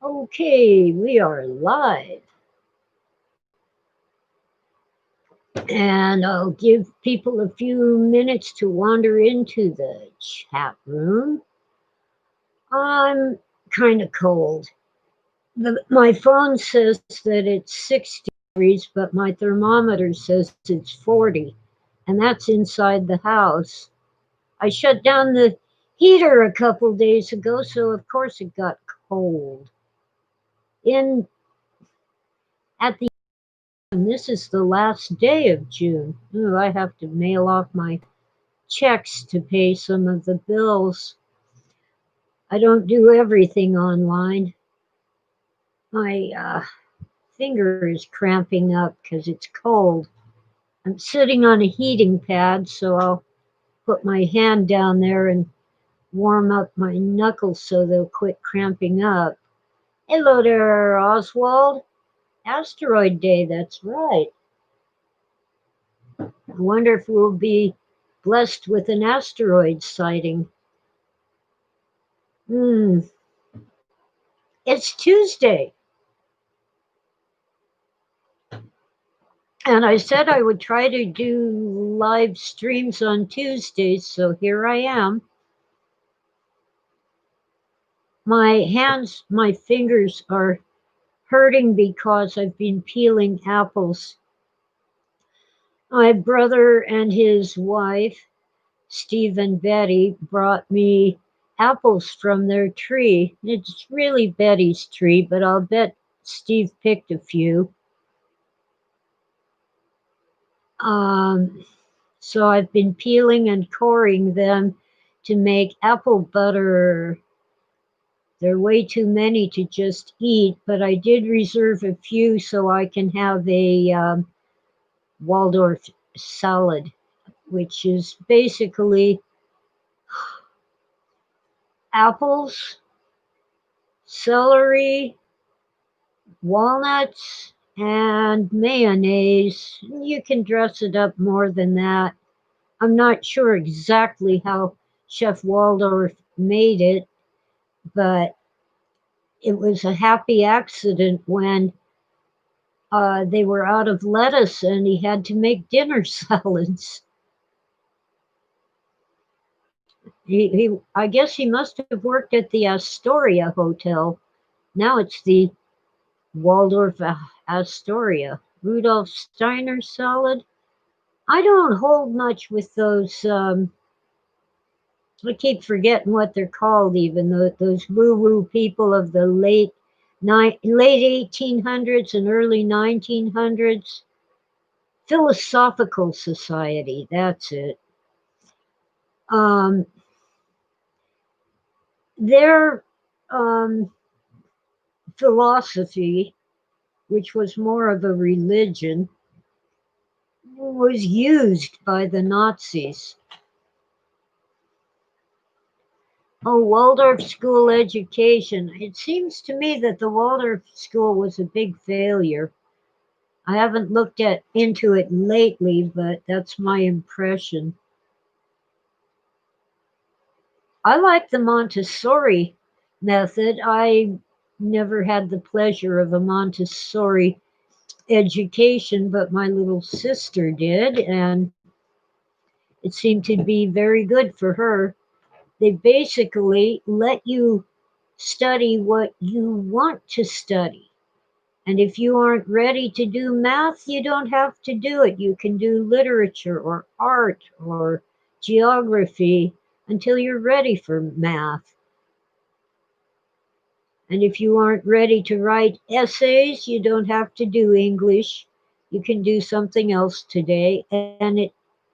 Okay, we are live. And I'll give people a few minutes to wander into the chat room. I'm kind of cold. My phone says that it's 60 degrees, but my thermometer says it's 40, and that's inside the house. I shut down the heater a couple days ago, so of course it got cold. In at the And this is the last day of June. Ooh, I have to mail off my checks to pay some of the bills. I don't do everything online. My finger is cramping up because it's cold. I'm sitting on a heating pad, so I'll put my hand down there and warm up my knuckles so they'll quit cramping up. Hello there, Oswald. Asteroid Day, that's right. I wonder if we'll be blessed with an asteroid sighting. Hmm, it's Tuesday. And I said I would try to do live streams on Tuesdays, so here I am. My fingers are hurting because I've been peeling apples. My brother and his wife, Steve and Betty, brought me apples from their tree. It's really Betty's tree, but I'll bet Steve picked a few. Um, so I've been peeling and coring them to make apple butter. There are way too many to just eat, but I did reserve a few so I can have a Waldorf salad, which is basically apples, celery, walnuts, and mayonnaise. You can dress it up more than that. I'm not sure exactly how Chef Waldorf made it, but it was a happy accident when they were out of lettuce and he had to make dinner salads. I guess he must have worked at the Astoria Hotel. Now it's the Waldorf Astoria. Rudolf Steiner salad. I don't hold much with those. I keep forgetting what they're called. Even those woo-woo people of the late 1800s and early 1900s. Philosophical Society. That's it. Um, their um, philosophy, which was more of a religion, was used by the Nazis. Oh, Waldorf school education. It seems to me that the Waldorf school was a big failure. I haven't looked into it lately, but that's my impression. I like the Montessori method. I never had the pleasure of a Montessori education, but my little sister did, and it seemed to be very good for her. They basically let you study what you want to study. And if you aren't ready to do math, you don't have to do it. You can do literature or art or geography until you're ready for math. And if you aren't ready to write essays, you don't have to do English. You can do something else today. And it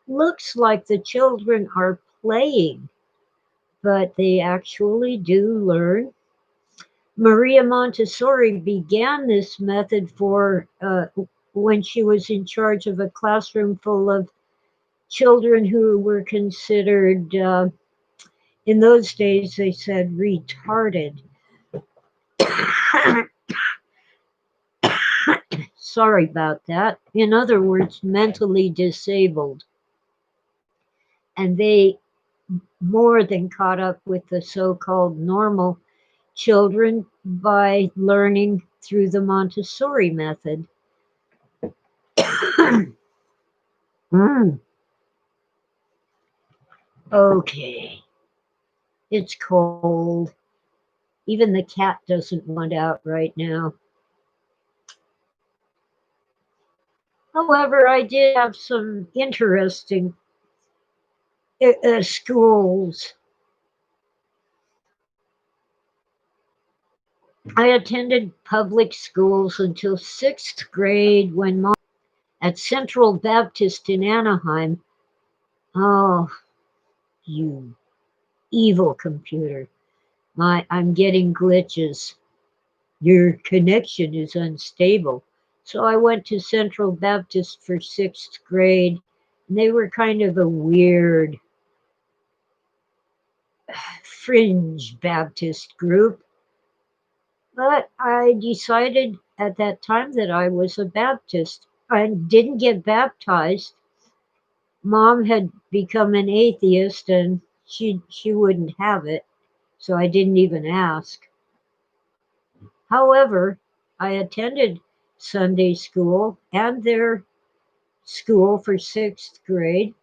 looks like the children are playing, but they actually do learn. Maria Montessori began this method when she was in charge of a classroom full of children who were considered, in those days, they said retarded. Sorry about that. In other words, mentally disabled. And they more than caught up with the so called normal children by learning through the Montessori method. Mm, okay, it's cold. Even the cat doesn't want out right now. However, I did have some interesting schools. I attended public schools until sixth grade when mom at Central Baptist in Anaheim. Oh, you evil computer. I'm getting glitches. Your connection is unstable. So I went to Central Baptist for sixth grade, and they were kind of a weird fringe Baptist group. But I decided at that time that I was a Baptist. I didn't get baptized. Mom had become an atheist and she wouldn't have it, so I didn't even ask. However, I attended Sunday school and their school for sixth grade.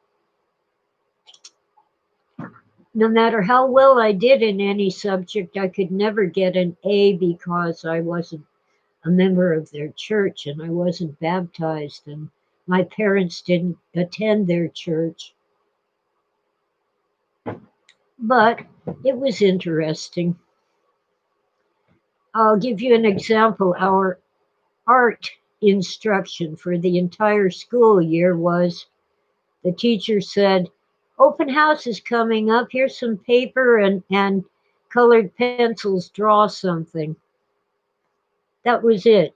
No matter how well I did in any subject, I could never get an A because I wasn't a member of their church and I wasn't baptized, and my parents didn't attend their church. But it was interesting. I'll give you an example. Our art instruction for the entire school year was the teacher said, open house is coming up. Here's some paper and colored pencils. Draw something. That was it.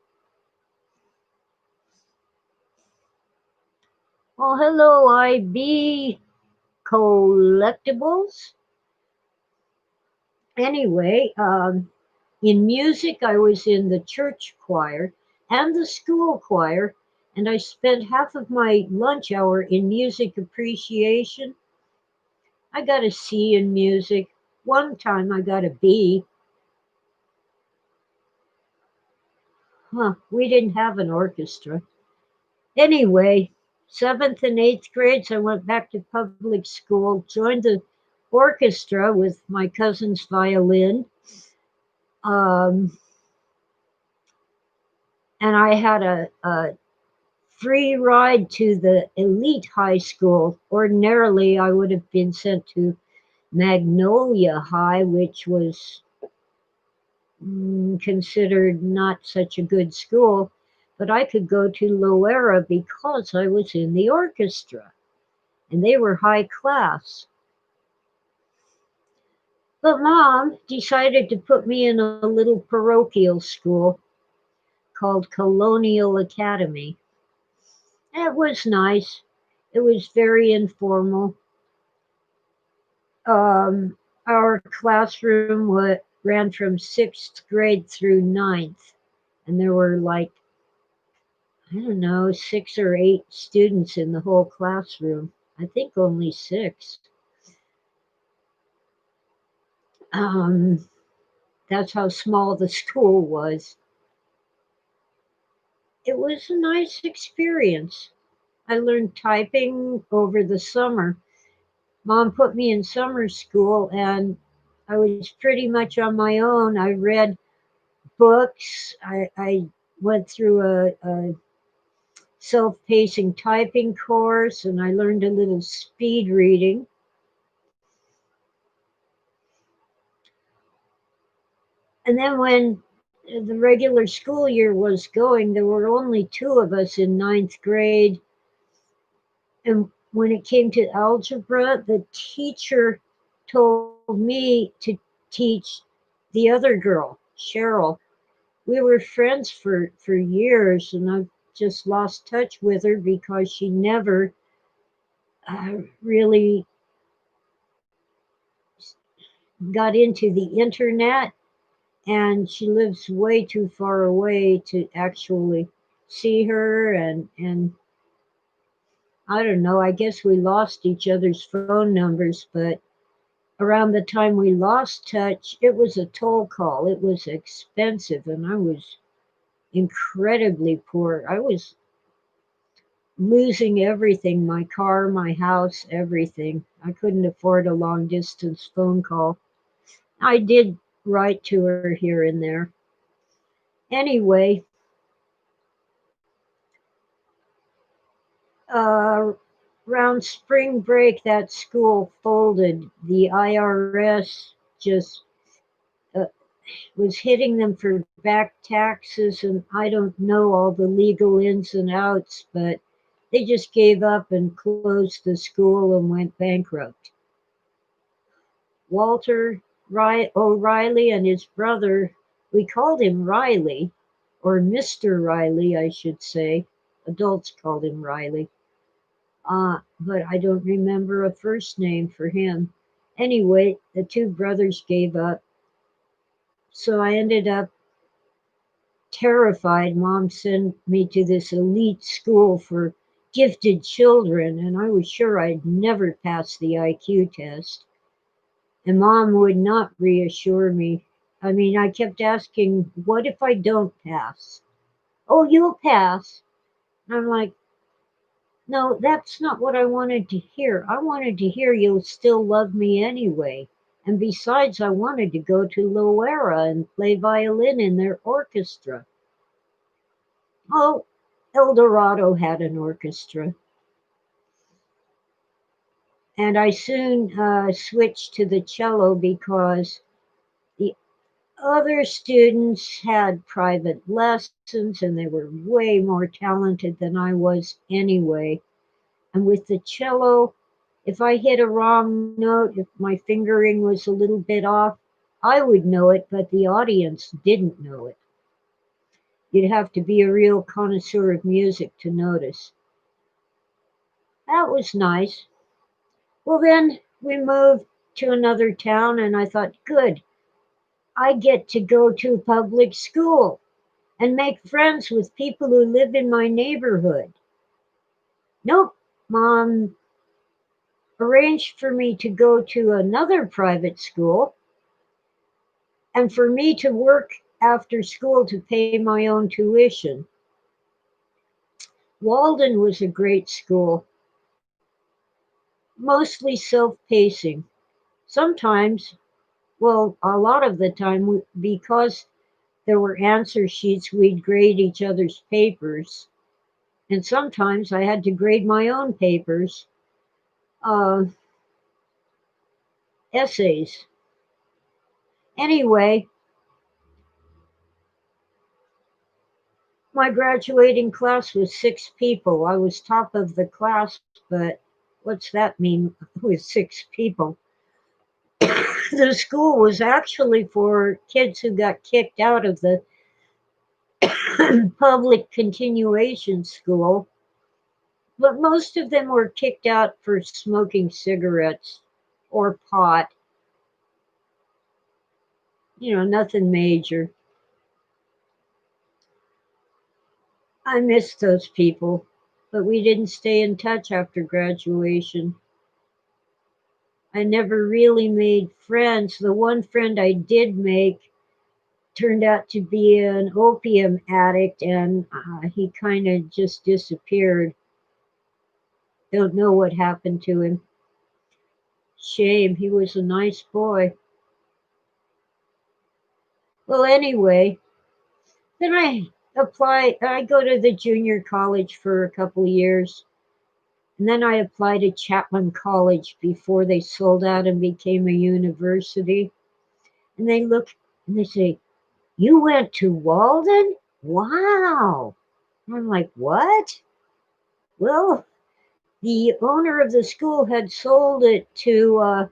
Oh, hello, IB Collectibles. Anyway, in music, I was in the church choir and the school choir, and I spent half of my lunch hour in music appreciation. I got a C in music. One time I got a B. Huh, we didn't have an orchestra. Anyway, seventh and eighth grades, I went back to public school, joined the orchestra with my cousin's violin. Um, and I had a free ride to the elite high school. Ordinarily, I would have been sent to Magnolia High, which was considered not such a good school, but I could go to Loera because I was in the orchestra and they were high class. But mom decided to put me in a little parochial school called Colonial Academy. It was nice. It was very informal. Our classroom ran from sixth grade through ninth, and there were like, I don't know, 6 or 8 students in the whole classroom. I think only 6. Um, that's how small the school was. It was a nice experience. I learned typing over the summer. Mom put me in summer school, and I was pretty much on my own. I read books. I went through a self-pacing typing course, and I learned a little speed reading. And then when the regular school year was going, there were only 2 of us in ninth grade. And when it came to algebra, the teacher told me to teach the other girl, Cheryl. We were friends for years, and I've just lost touch with her because she never really got into the internet, and she lives way too far away to actually see her. And I don't know, I guess we lost each other's phone numbers, but around the time we lost touch, it was a toll call. It was expensive, and I was incredibly poor. I was losing everything, my car, my house, everything. I couldn't afford a long distance phone call. I did write to her here and there. Anyway, uh, around spring break, that school folded. The IRS just uh, was hitting them for back taxes, and I don't know all the legal ins and outs, but they just gave up and closed the school and went bankrupt. Walter O'Reilly and his brother, we called him Riley, or Mr. Riley, I should say. Adults called him Riley. But I don't remember a first name for him. Anyway, the two brothers gave up. So I ended up terrified. Mom sent me to this elite school for gifted children, and I was sure I'd never pass the IQ test. And Mom would not reassure me. I mean, I kept asking, what if I don't pass? Oh, you'll pass. And I'm like, no, that's not what I wanted to hear. I wanted to hear you'll still love me anyway. And besides, I wanted to go to Loera and play violin in their orchestra. Oh, El Dorado had an orchestra. And I soon switched to the cello because the other students had private lessons and they were way more talented than I was anyway. And with the cello, if I hit a wrong note, if my fingering was a little bit off, I would know it, but the audience didn't know it. You'd have to be a real connoisseur of music to notice. That was nice. Well, then we moved to another town, and I thought, good, I get to go to public school and make friends with people who live in my neighborhood. Nope, Mom arranged for me to go to another private school and for me to work after school to pay my own tuition. Walden was a great school, mostly self pacing. Sometimes, well, a lot of the time, because there were answer sheets, we'd grade each other's papers. And sometimes I had to grade my own papers, uh, essays. Anyway, my graduating class was 6 people. I was top of the class, but what's that mean with 6 people? The school was actually for kids who got kicked out of the public continuation school, but most of them were kicked out for smoking cigarettes or pot. Nothing major. I miss those people, but we didn't stay in touch after graduation. I never really made friends. The one friend I did make turned out to be an opium addict, and he kind of just disappeared. Don't know what happened to him. Shame, he was a nice boy. Well, anyway, then I go to the junior college for a couple of years, and then I applied to Chapman College before they sold out and became a university. And they look and they say, you went to Walden? Wow. And I'm like, what? Well, the owner of the school had sold it to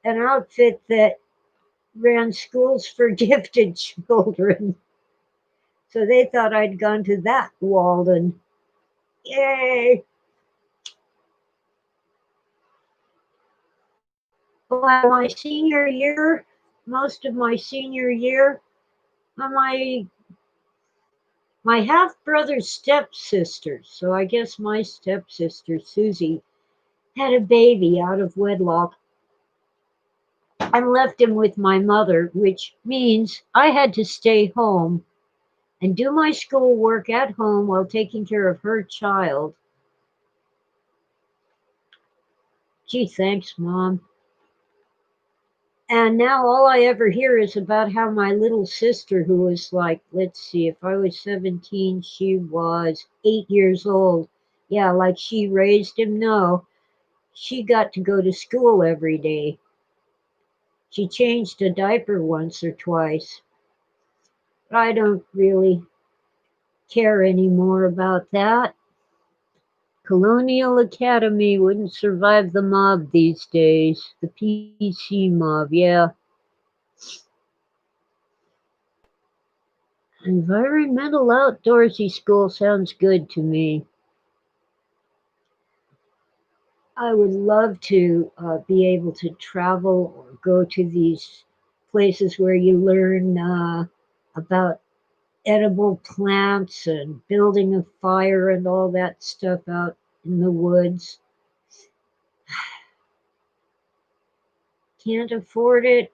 an outfit that ran schools for gifted children. So they thought I'd gone to that Walden. Yay! Well, my senior year, most of my senior year, my half brother's stepsister, so I guess my stepsister Susie, had a baby out of wedlock. and left him with my mother, which means I had to stay home and do my schoolwork at home while taking care of her child. Gee, thanks, Mom. And now all I ever hear is about how my little sister, who was like, let's see, if I was 17, she was 8 years old. Yeah, like she raised him. No, she got to go to school every day. She changed a diaper once or twice. But I don't really care anymore about that. Colonial Academy wouldn't survive the mob these days. The PC mob, yeah. Environmental outdoorsy school sounds good to me. I would love to be able to travel or go to these places where you learn about edible plants and building a fire and all that stuff out in the woods. Can't afford it.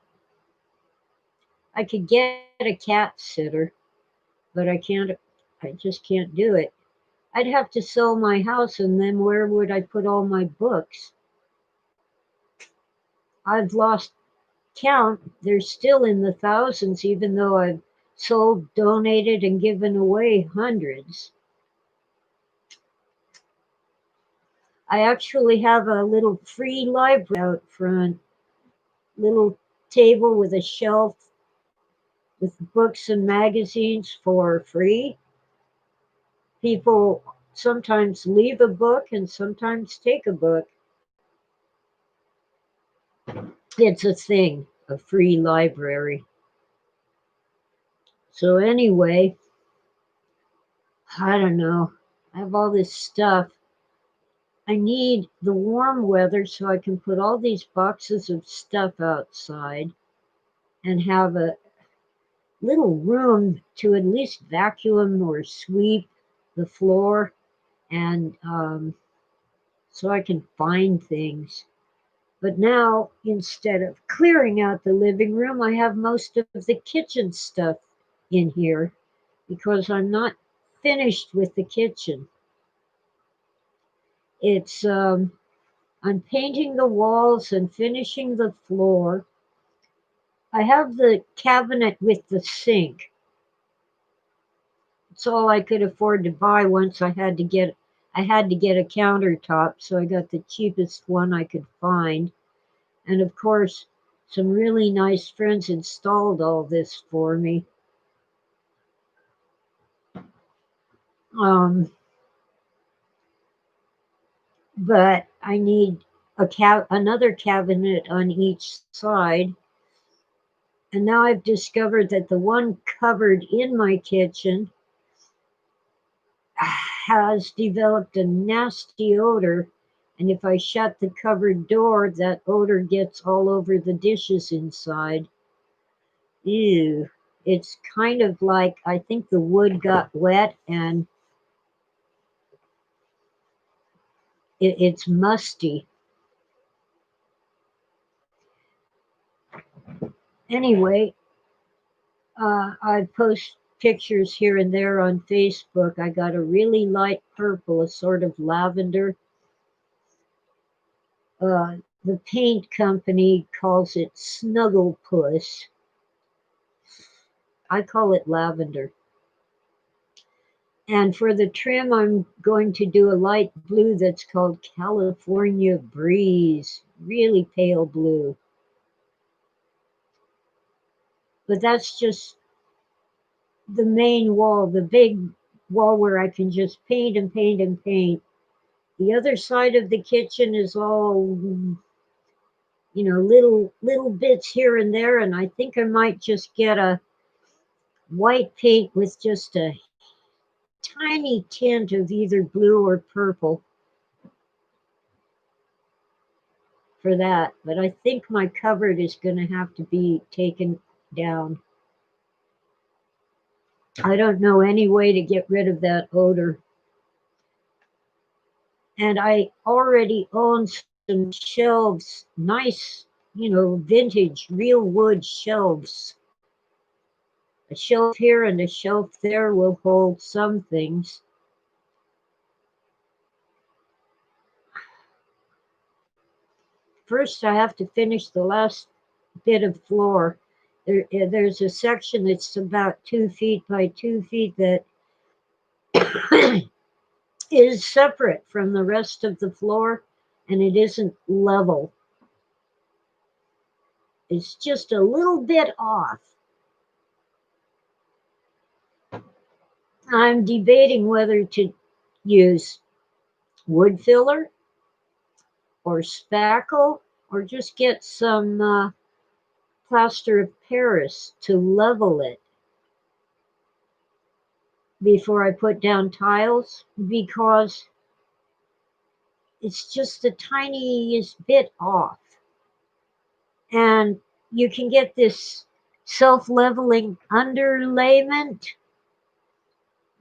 I could get a cat sitter, but I just can't do it. I'd have to sell my house, and then where would I put all my books? I've lost count. They're still in the thousands, even though I've sold, donated, and given away hundreds. I actually have a little free library out front, little table with a shelf with books and magazines for free. People sometimes leave a book and sometimes take a book. It's a thing, a free library. So, anyway, I don't know. I have all this stuff. I need the warm weather so I can put all these boxes of stuff outside and have a little room to at least vacuum or sweep the floor and so I can find things. But now, instead of clearing out the living room, I have most of the kitchen stuff in here because I'm not finished with the kitchen. It's I'm painting the walls and finishing the floor. I have the cabinet with the sink. It's all I could afford to buy once I had to get a countertop, so I got the cheapest one I could find. And of course, some really nice friends installed all this for me. Um, but I need another cabinet on each side. And now I've discovered that the one covered in my kitchen has developed a nasty odor. And if I shut the cupboard door, that odor gets all over the dishes inside. Ew. It's kind of like I think the wood got wet and it's musty. Anyway, I post pictures here and there on Facebook. I got a really light purple, a sort of lavender. The paint company calls it Snuggle Puss. I call it lavender. And for the trim, I'm going to do a light blue that's called California Breeze, really pale blue. But that's just the main wall, the big wall where I can just paint and paint and paint. The other side of the kitchen is all, little bits here and there, and I think I might just get a white paint with just a tiny tint of either blue or purple for that. But I think my cupboard is going to have to be taken down. I don't know any way to get rid of that odor. And I already own some shelves, nice vintage real wood shelves. A shelf here and a shelf there will hold some things. First, I have to finish the last bit of floor. There's a section that's about 2 feet by 2 feet that is separate from the rest of the floor, and it isn't level. It's just a little bit off. I'm debating whether to use wood filler or spackle or just get some plaster of Paris to level it before I put down tiles, because it's just the tiniest bit off. And you can get this self-leveling underlayment.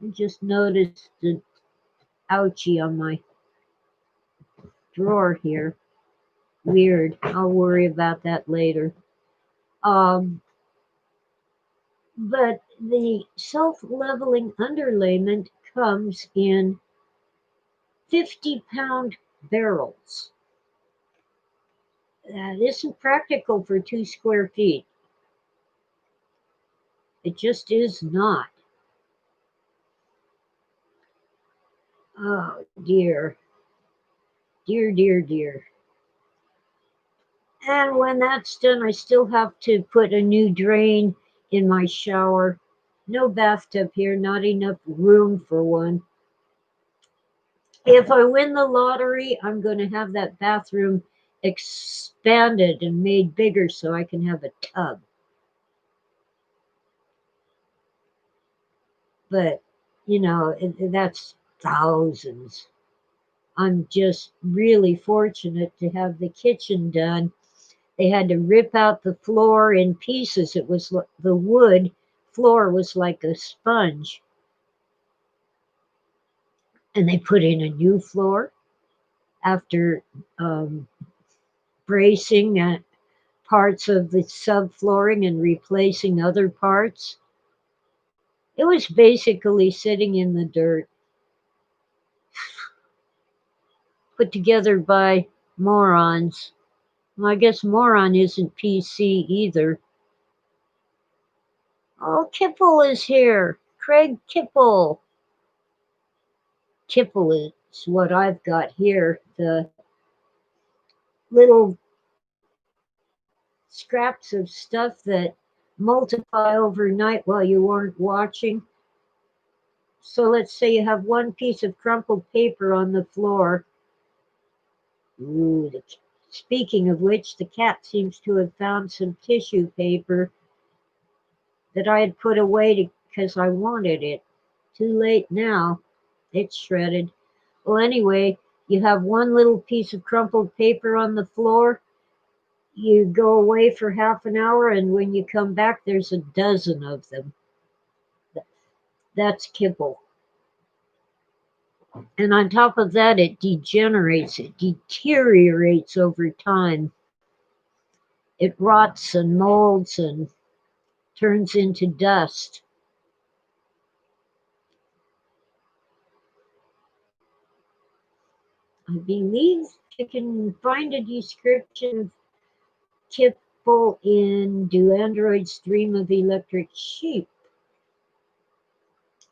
I just noticed the ouchie on my drawer here. Weird. I'll worry about that later. But the self-leveling underlayment comes in 50-pound barrels. That isn't practical for 2 square feet. It just is not. Oh dear. Dear, dear, dear. And when that's done, I still have to put a new drain in my shower. No bathtub here, not enough room for one. If I win the lottery, I'm going to have that bathroom expanded and made bigger so I can have a tub. But, that's thousands. I'm just really fortunate to have the kitchen done. They had to rip out the floor in pieces. It was the wood floor was like a sponge. And they put in a new floor after bracing parts of the subflooring and replacing other parts. It was basically sitting in the dirt, put together by morons. Well, I guess moron isn't PC either. Oh, Kipple is here. Craig Kipple. Kipple is what I've got here. The little scraps of stuff that multiply overnight while you weren't watching. So let's say you have one piece of crumpled paper on the floor. Ooh, speaking of which, the cat seems to have found some tissue paper that I had put away because I wanted it. Too late now. It's shredded. Well, anyway, you have one little piece of crumpled paper on the floor. You go away for half an hour, and when you come back, there's a dozen of them. That's kibble. And on top of that, it degenerates, it deteriorates over time. It rots and molds and turns into dust. I believe you can find a description of kibble in Do Androids Dream of Electric Sheep?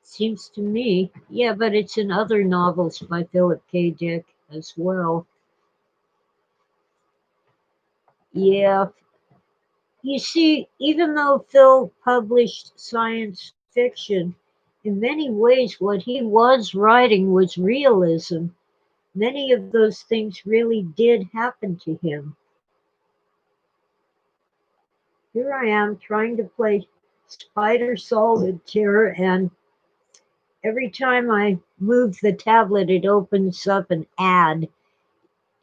Seems to me. Yeah, but it's in other novels by Philip K. Dick as well. Yeah. You see, even though Phil published science fiction, in many ways what he was writing was realism. Many of those things really did happen to him. Here I am trying to play Spider Solitaire, and every time I move the tablet, it opens up an ad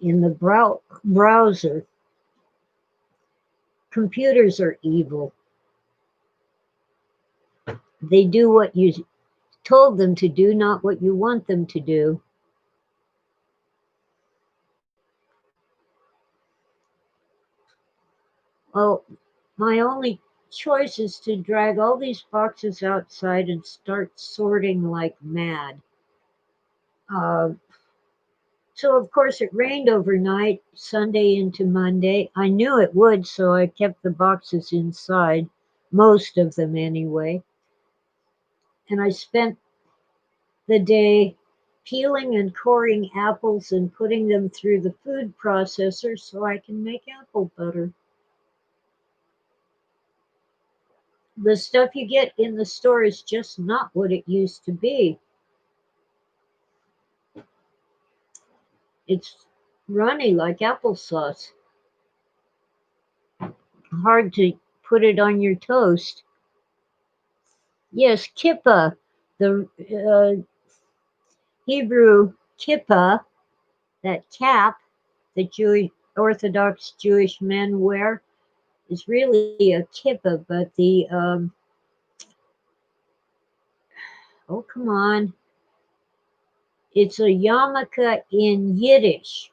in the browser. Computers are evil. They do what you told them to do, not what you want them to do. Well, my only choice is to drag all these boxes outside and start sorting like mad. Uh, so, of course, it rained overnight, Sunday into Monday. I knew it would, so I kept the boxes inside, most of them anyway. And I spent the day peeling and coring apples and putting them through the food processor so I can make apple butter. The stuff you get in the store is just not what it used to be. It's runny like applesauce. Hard to put it on your toast. Yes, kippah, the Hebrew kippah, that cap that Jewish Orthodox Jewish men wear, is really a kippah, but oh come on, it's a yarmulke in Yiddish.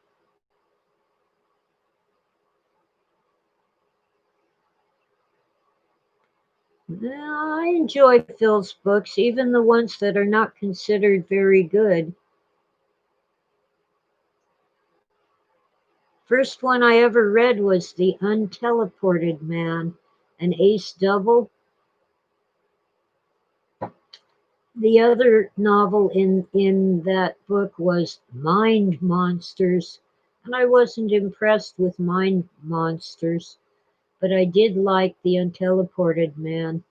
Well, I enjoy Phil's books, even the ones that are not considered very good. First one I ever read was The Unteleported Man, an ace double. The other novel in that book was Mind Monsters, and I wasn't impressed with Mind Monsters, but I did like The Unteleported Man.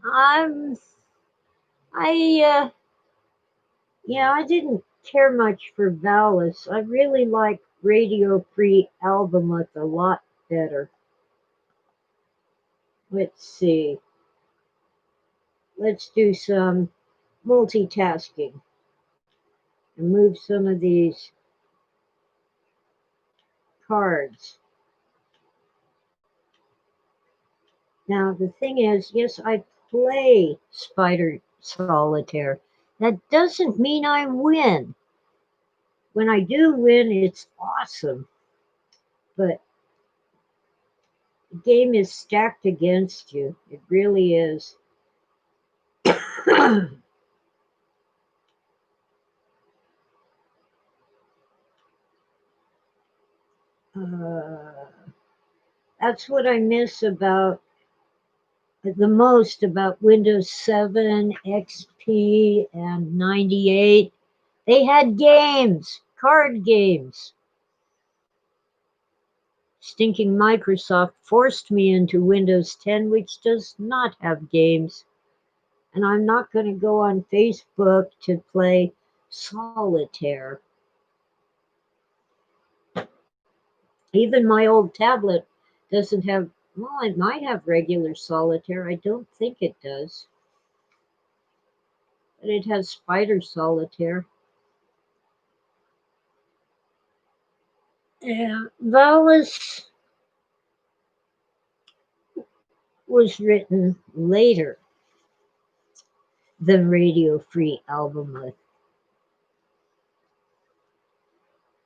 I'm I Yeah, I didn't care much for Valis. I really like Radio Free Albemuth a lot better. Let's see. Let's do some multitasking and move some of these cards. Now, the thing is, yes, I play Spider Solitaire. That doesn't mean I win. When I do win, it's awesome. But the game is stacked against you. It really is. uh, that's what I miss about the most about Windows 7, XP, and 98. They had games, card games. Stinking Microsoft forced me into Windows 10, which does not have games. And I'm not going to go on Facebook to play solitaire. Even my old tablet doesn't have, well, it might have regular solitaire. I don't think it does. But it has Spider Solitaire. Yeah, Valis was written later than Radio Free Albemuth,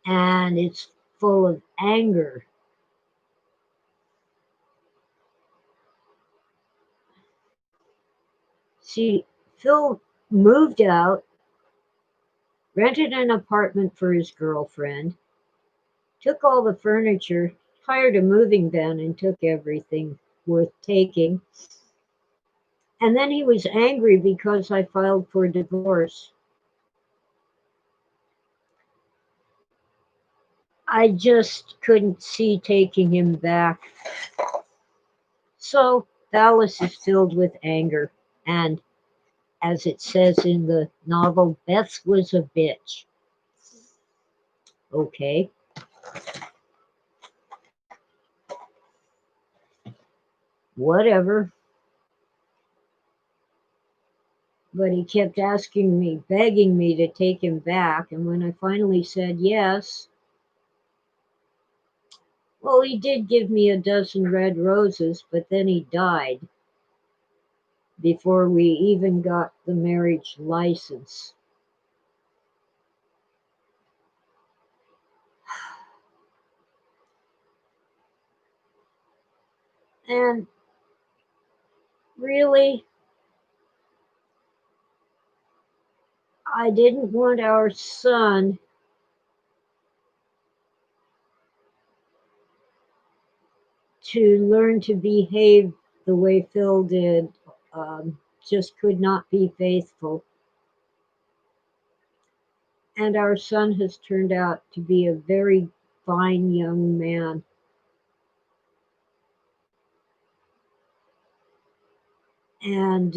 and it's full of anger. See, Phil moved out, rented an apartment for his girlfriend, took all the furniture, hired a moving van, and took everything worth taking. And then he was angry because I filed for divorce. I just couldn't see taking him back. So Dallas is filled with anger. And as it says in the novel, Beth was a bitch. Okay. Whatever. But he kept asking me, begging me to take him back. And when I finally said yes, well, he did give me a dozen red roses, but then he died before we even got the marriage license. And really, I didn't want our son to learn to behave the way Phil did. Just could not be faithful. And our son has turned out to be a very fine young man. And,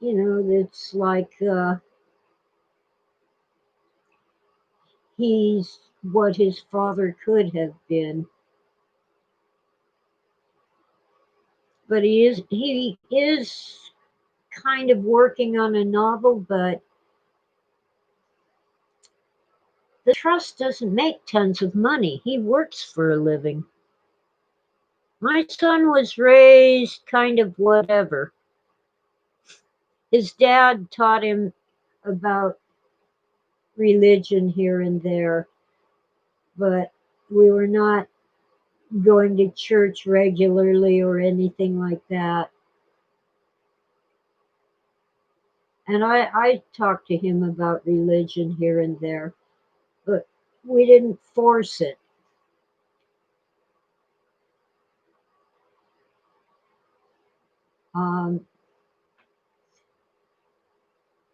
it's like he's what his father could have been. But he is kind of working on a novel, but the trust doesn't make tons of money. He works for a living. My son was raised kind of whatever. His dad taught him about religion here and there, but we were not going to church regularly or anything like that. And I talked to him about religion here and there, but we didn't force it. Um,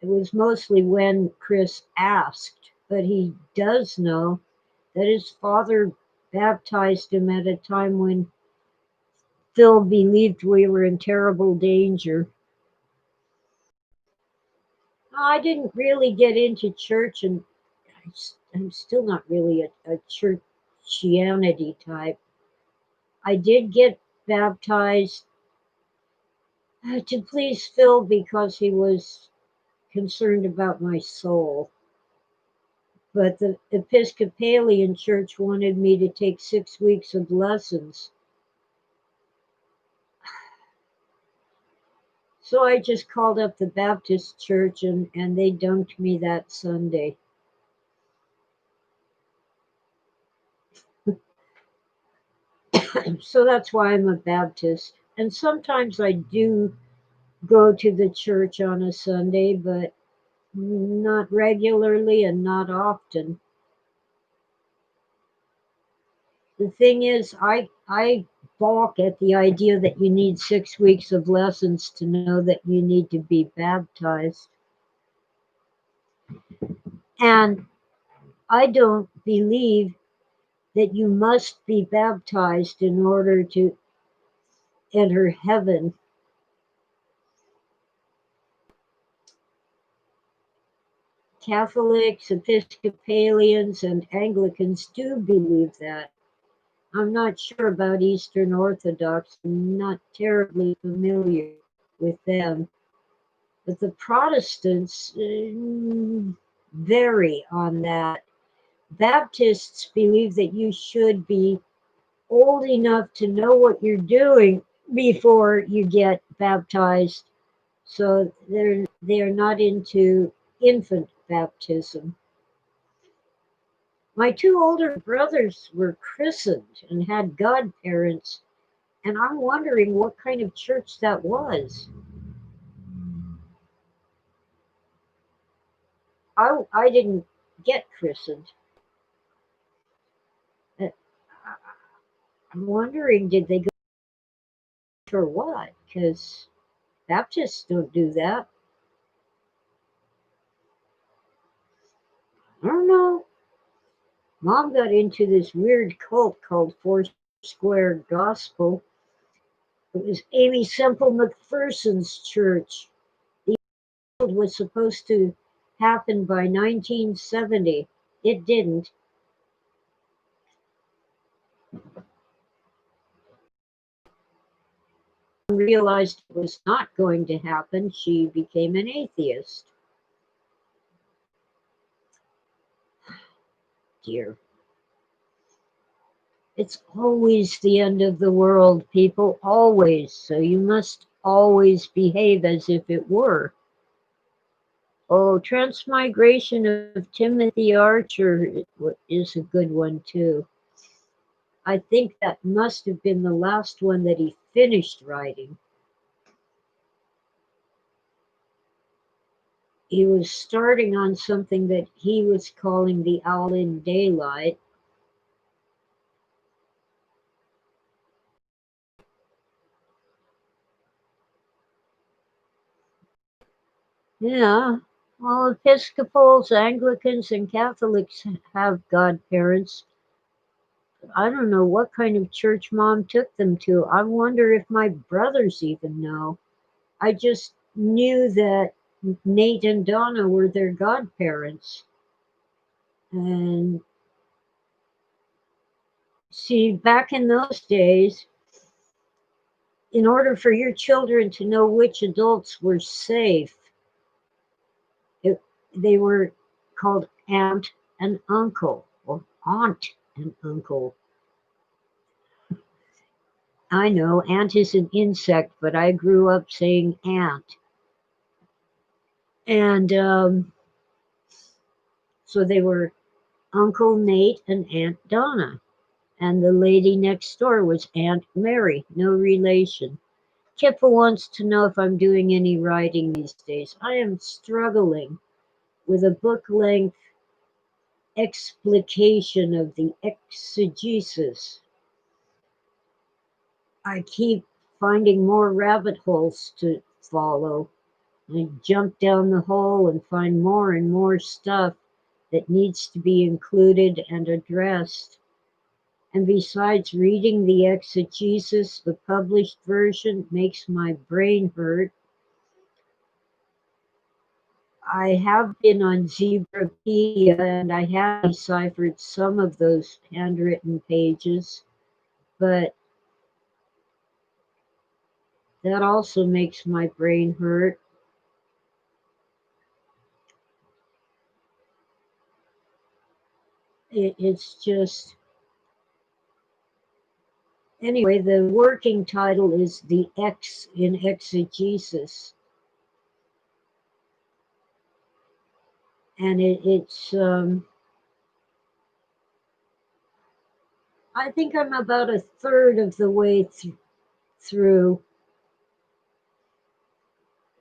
it was mostly when Chris asked, but he does know that his father baptized him at a time when Phil believed we were in terrible danger. I didn't really get into church, and I'm still not really a churchianity type. I did get baptized to please Phil because he was concerned about my soul. But the Episcopalian church wanted me to take 6 weeks of lessons. So I just called up the Baptist church and they dunked me that Sunday. So that's why I'm a Baptist. And sometimes I do go to the church on a Sunday, but not regularly and not often. The thing is, I balk at the idea that you need 6 weeks of lessons to know that you need to be baptized. And I don't believe that you must be baptized in order to enter heaven. Catholics, Episcopalians, and Anglicans do believe that. I'm not sure about Eastern Orthodox. I'm not terribly familiar with them. But the Protestants vary on that. Baptists believe that you should be old enough to know what you're doing before you get baptized. So they're not into infant baptism. My two older brothers were christened and had godparents, and I'm wondering what kind of church that was. I didn't get christened. Uh, I'm wondering, did they go for what? Because Baptists don't do that. I don't know. Mom got into this weird cult called Foursquare Gospel. It was Amy Semple McPherson's church. The world was supposed to happen by 1970. It didn't. Realized it was not going to happen. She became an atheist. Dear. It's always the end of the world, people, always. So you must always behave as if it were. Oh, Transmigration of Timothy Archer is a good one too. I think that must have been the last one that he finished writing. He was starting on something that he was calling The Owl in Daylight. Yeah, well, Episcopals, Anglicans, and Catholics have godparents. I don't know what kind of church mom took them to. I wonder if my brothers even know. I just knew that Nate and Donna were their godparents. And see, back in those days, in order for your children to know which adults were safe, they were called aunt and uncle, or aunt and uncle. I know ant is an insect, but I grew up saying aunt. And so they were Uncle Nate and Aunt Donna. And the lady next door was Aunt Mary, no relation. Kippa wants to know if I'm doing any writing these days. I am struggling with a book-length explication of the exegesis. I keep finding more rabbit holes to follow. I jump down the hole and find more and more stuff that needs to be included and addressed. And besides, reading the exegesis, the published version, makes my brain hurt. I have been on Zebrapedia and I have deciphered some of those handwritten pages, but that also makes my brain hurt. It's just, anyway, the working title is The X in Exegesis. And it's, I think I'm about a third of the way through,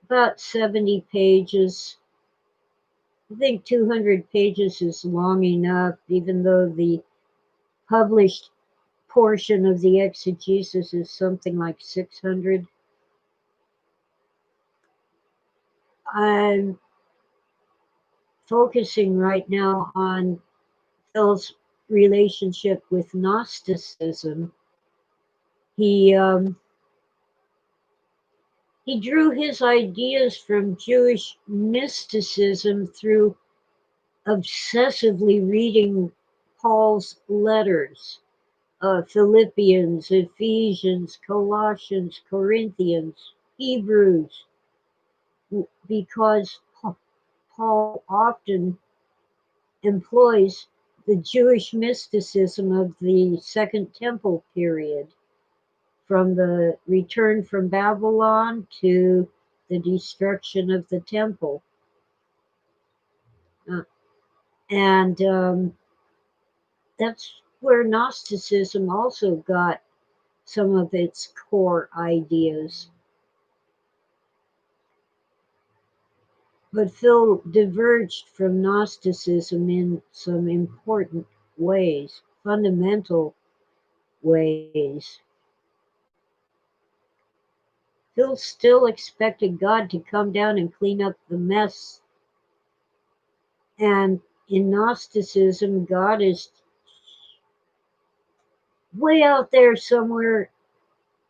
about 70 pages. I think 200 pages is long enough, even though the published portion of the exegesis is something like 600. I'm focusing right now on Phil's relationship with Gnosticism. He drew his ideas from Jewish mysticism through obsessively reading Paul's letters, Philippians, Ephesians, Colossians, Corinthians, Hebrews, because Paul often employs the Jewish mysticism of the Second Temple period, from the return from Babylon to the destruction of the temple. And that's where Gnosticism also got some of its core ideas. But Phil diverged from Gnosticism in some important ways, fundamental ways. Phil still expected God to come down and clean up the mess. And in Gnosticism, God is way out there somewhere,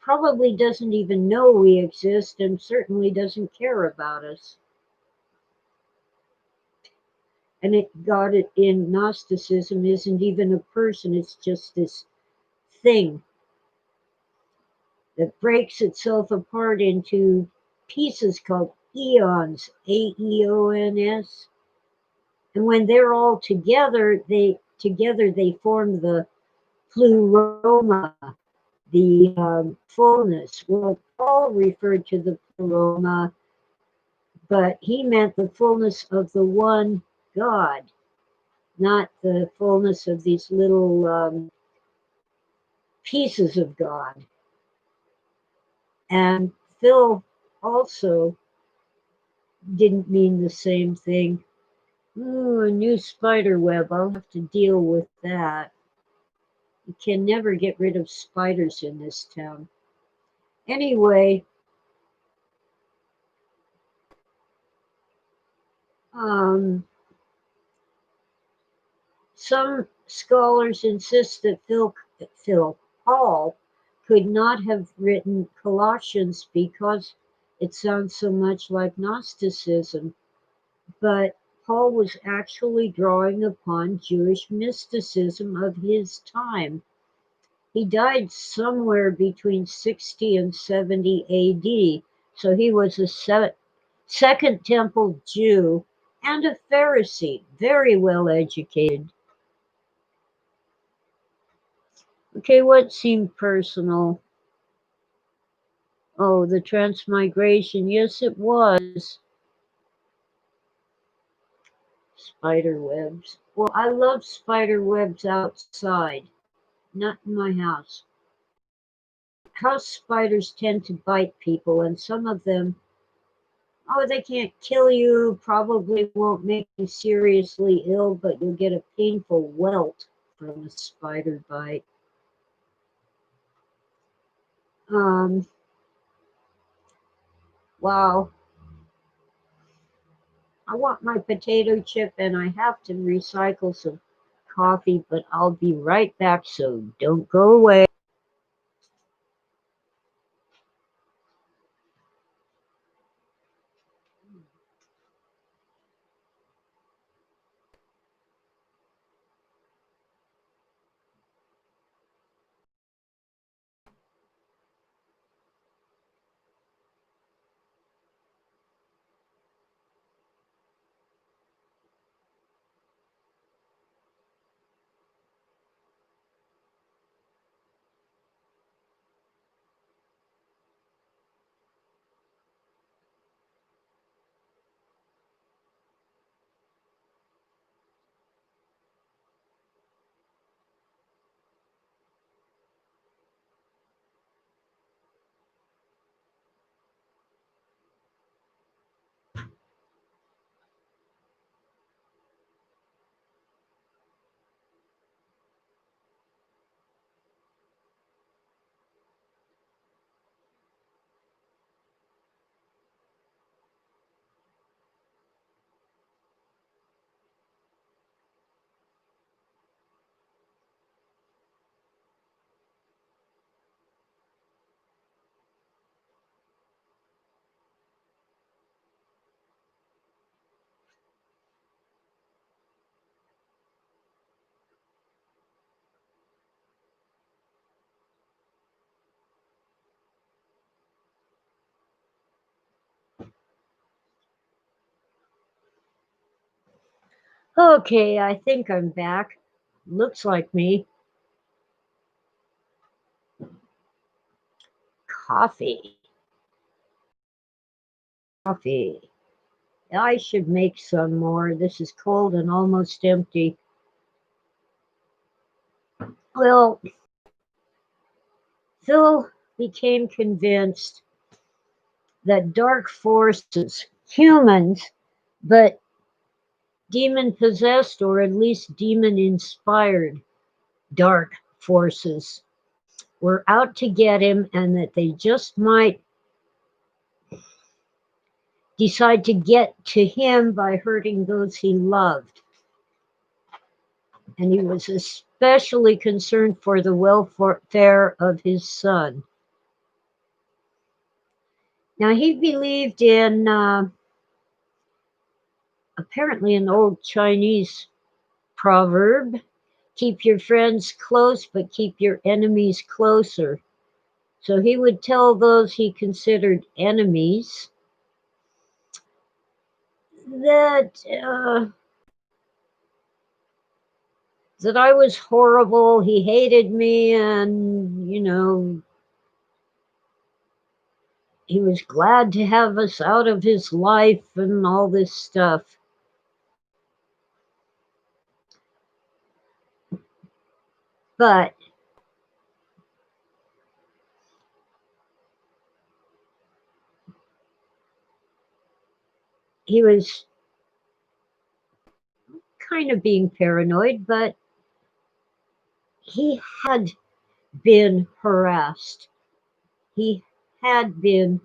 probably doesn't even know we exist, and certainly doesn't care about us. And God in Gnosticism isn't even a person, it's just this thing that breaks itself apart into pieces called eons, Aeons. And when they're all together, they form the pleroma, the fullness. Well, Paul referred to the pleroma, but he meant the fullness of the one God, not the fullness of these little pieces of God. And Phil also didn't mean the same thing. Ooh, a new spider web. I'll have to deal with that. You can never get rid of spiders in this town. Anyway, some scholars insist that Paul could not have written Colossians because it sounds so much like Gnosticism, but Paul was actually drawing upon Jewish mysticism of his time. He died somewhere between 60 and 70 AD, so he was a Second Temple Jew and a Pharisee, very well educated. Okay, what seemed personal? Oh, the transmigration. Yes, it was. Spider webs. Well, I love spider webs outside, not in my house. House spiders tend to bite people, and some of them, oh, they can't kill you, probably won't make you seriously ill, but you'll get a painful welt from a spider bite. Wow. I want my potato chip and I have to recycle some coffee, but I'll be right back, so don't go away. Okay, I think I'm back. Looks like me. Coffee. Coffee. I should make some more. This is cold and almost empty. Well, Phil became convinced that dark forces, humans, but demon possessed or at least demon inspired dark forces, were out to get him and that they just might decide to get to him by hurting those he loved. And he was especially concerned for the welfare of his son. Now, he believed in apparently an old Chinese proverb, keep your friends close, but keep your enemies closer. So he would tell those he considered enemies that that I was horrible. He hated me, and he was glad to have us out of his life and all this stuff. But he was kind of being paranoid, but he had been harassed. He had been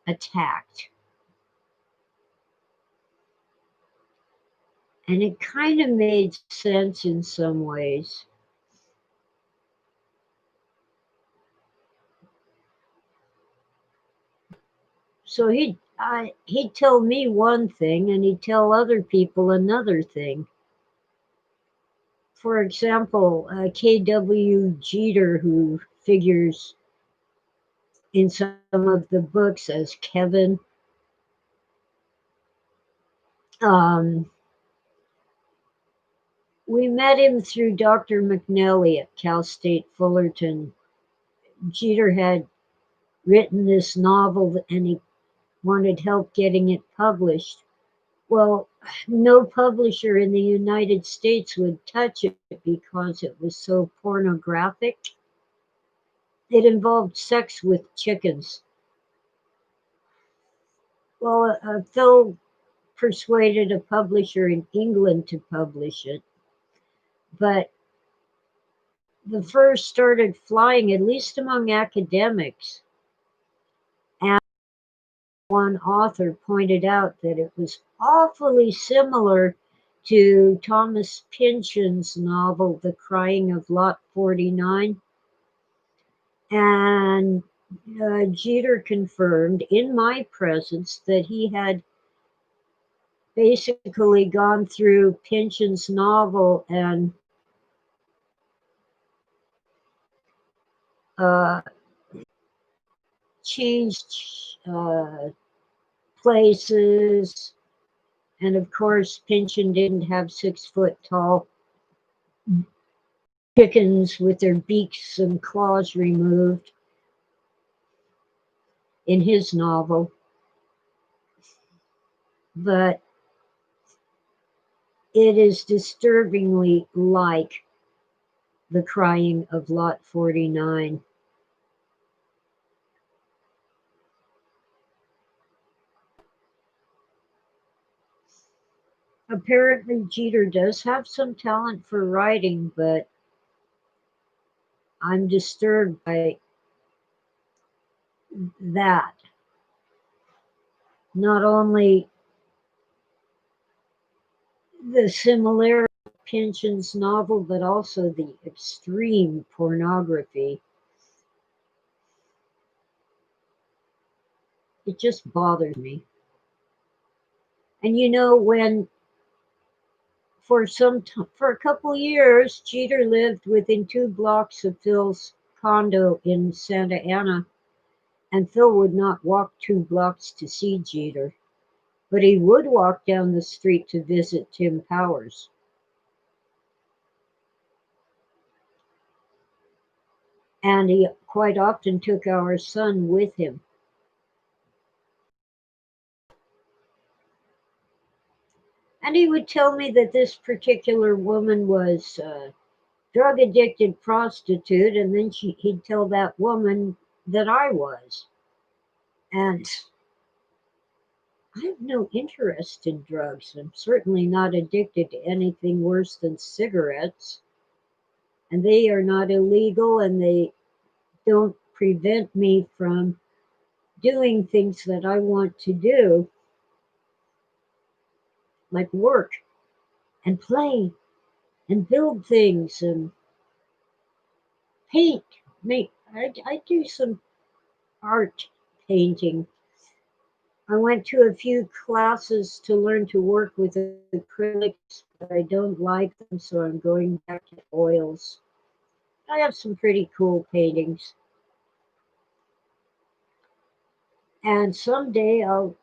attacked. And it kind of made sense in some ways. So he'd tell me one thing and he'd tell other people another thing. For example, K.W. Jeter, who figures in some of the books as Kevin, um, we met him through Dr. McNally at Cal State Fullerton. Jeter had written this novel and he wanted help getting it published. Well, no publisher in the United States would touch it because it was so pornographic. It involved sex with chickens. Well, Phil persuaded a publisher in England to publish it, but the first started flying, at least among academics. And one author pointed out that it was awfully similar to Thomas Pynchon's novel, The Crying of Lot 49. And Jeter confirmed in my presence that he had basically gone through Pynchon's novel and uh, changed places. And of course, Pynchon didn't have 6 foot tall chickens with their beaks and claws removed in his novel. But it is disturbingly like The Crying of Lot 49. Apparently, Jeter does have some talent for writing, but I'm disturbed by that. Not only the similarity of Pynchon's novel, but also the extreme pornography. It just bothers me. And you know, when for a couple years, Jeter lived within 2 blocks of Phil's condo in Santa Ana, and Phil would not walk 2 blocks to see Jeter, but he would walk down the street to visit Tim Powers. And he quite often took our son with him. And he would tell me that this particular woman was a drug addicted prostitute, and then he'd tell that woman that I was. And I have no interest in drugs. I'm certainly not addicted to anything worse than cigarettes. And they are not illegal and they don't prevent me from doing things that I want to do, like work and play and build things and paint. I do some art painting. I went to a few classes to learn to work with acrylics, but I don't like them, so I'm going back to oils. I have some pretty cool paintings. And someday I'll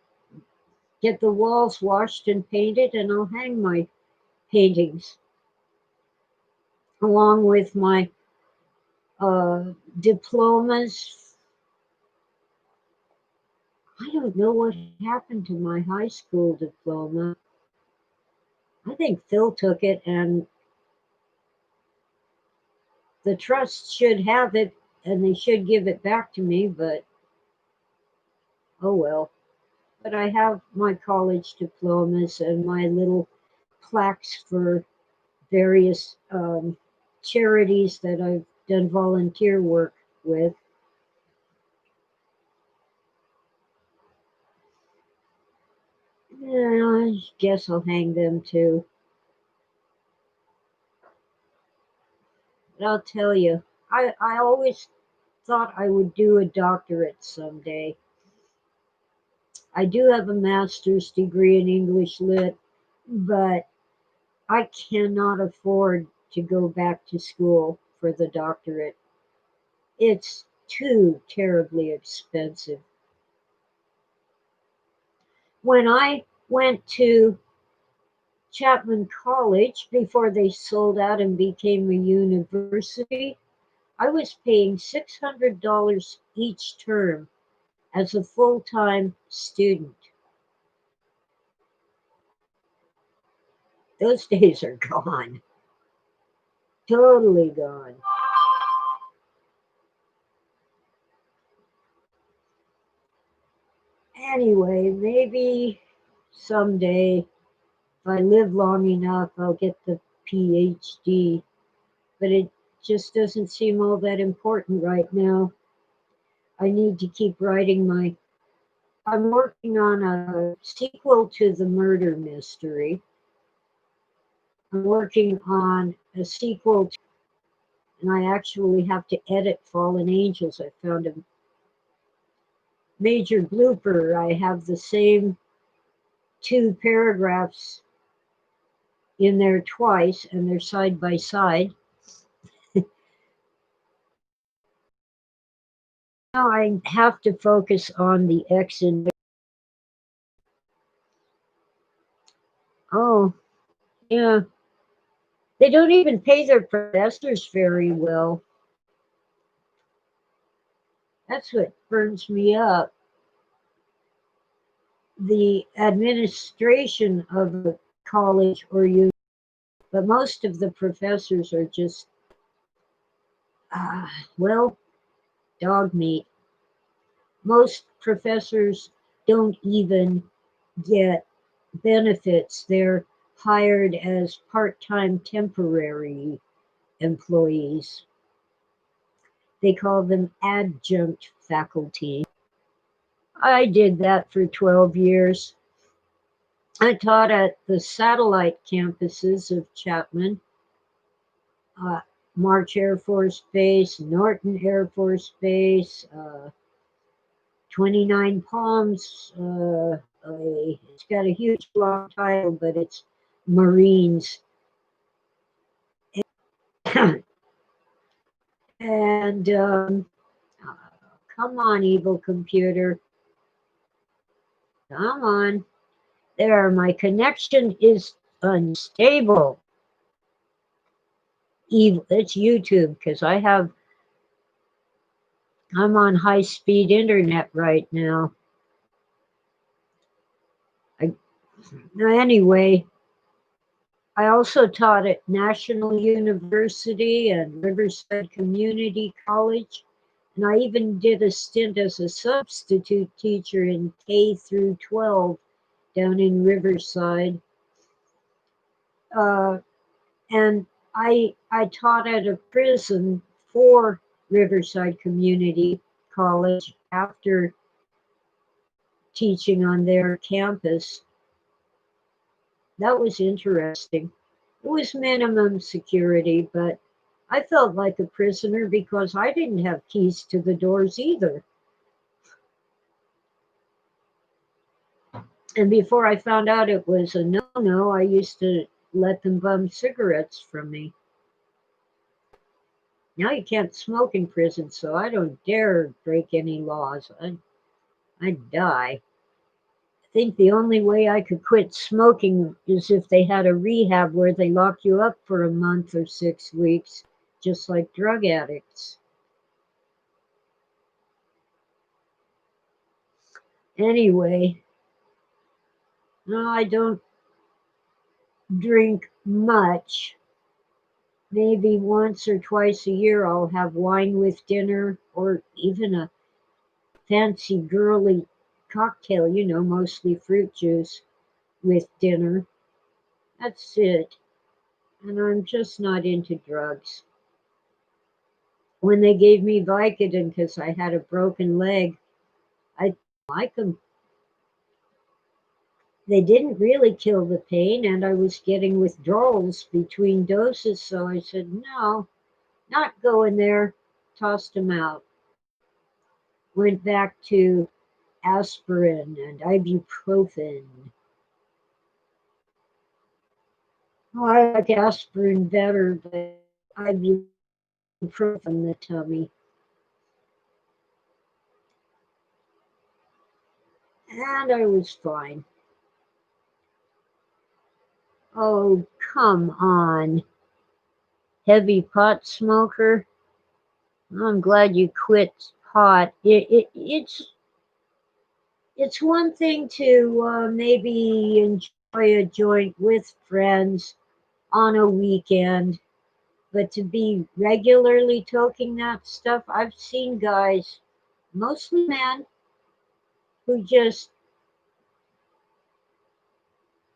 get the walls washed and painted and I'll hang my paintings along with my diplomas. I don't know what happened to my high school diploma. I think Phil took it and the trust should have it and they should give it back to me, but oh well. but I have my college diplomas and my little plaques for various charities that I've done volunteer work with. Yeah, I guess I'll hang them too. But I'll tell you, I always thought I would do a doctorate someday. I do have a master's degree in English Lit, but I cannot afford to go back to school for the doctorate. It's too terribly expensive. When I went to Chapman College before they sold out and became a university, I was paying $600 each term as a full time student. Those days are gone, totally gone. Anyway, maybe someday, if I live long enough, I'll get the PhD, but it just doesn't seem all that important right now. I need to keep writing my. I'm working on a sequel to The Murder Mystery. I'm working on a sequel, and I actually have to edit Fallen Angels. I found a major blooper. I have the same two paragraphs in there twice, and they're side by side. Now I have to focus on the X and oh, yeah. They don't even pay their professors very well. That's what burns me up. The administration of a college or university, but most of the professors are just, uh, well, dog meat. Most professors don't even get benefits. They're hired as part time temporary employees. They call them adjunct faculty. I did that for 12 years. I taught at the satellite campuses of Chapman, uh, March Air Force Base, Norton Air Force Base, 29 Palms. It's got a huge long title, but it's Marines. And uh, come on, evil computer. Come on. There, my connection is unstable. Evil. It's YouTube because I'm on high speed internet right now. Anyway, I also taught at National University and Riverside Community College, and I even did a stint as a substitute teacher in K through 12 down in Riverside. Uh, and I taught at a prison for Riverside Community College after teaching on their campus. That was interesting. It was minimum security, but I felt like a prisoner because I didn't have keys to the doors either. And before I found out it was a no-no, I used to let them bum cigarettes from me. Now you can't smoke in prison, so I don't dare break any laws. I'd die. I think the only way I could quit smoking is if they had a rehab where they lock you up for a month or 6 weeks, just like drug addicts. Anyway, no, I don't drink much. Maybe once or twice a year I'll have wine with dinner or even a fancy girly cocktail, mostly fruit juice with dinner. That's it. And I'm just not into drugs. When they gave me Vicodin because I had a broken leg, I didn't like them. They didn't really kill the pain, and I was getting withdrawals between doses, so I said, no, not going there. Tossed them out. Went back to aspirin and ibuprofen. Oh, I like aspirin better, but ibuprofen the tummy. And I was fine. Oh, come on, heavy pot smoker. I'm glad you quit pot. It's one thing to maybe enjoy a joint with friends on a weekend, but to be regularly toking that stuff, I've seen guys, mostly men, who just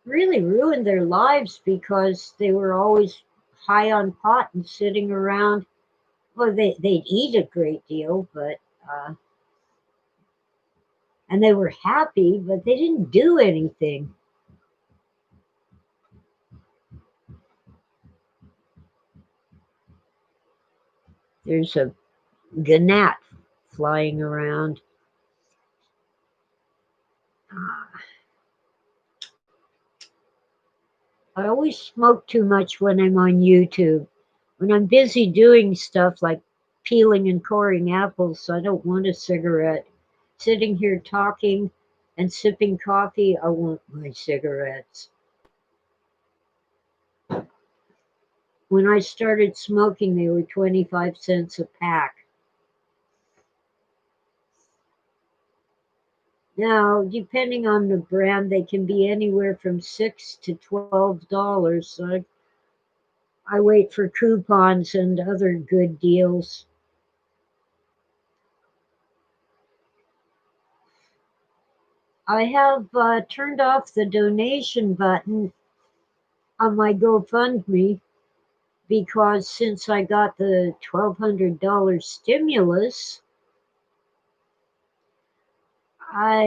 really ruined their lives because they were always high on pot and sitting around. Well, they'd eat a great deal, but and they were happy, but they didn't do anything. There's a gnat flying around. I always smoke too much when I'm on YouTube. When I'm busy doing stuff like peeling and coring apples, I don't want a cigarette. Sitting here talking and sipping coffee, I want my cigarettes. When I started smoking, they were 25 cents a pack. Now, depending on the brand, they can be anywhere from $6 to $12. So I wait for coupons and other good deals. I have turned off the donation button on my GoFundMe because since I got the $1,200 stimulus, I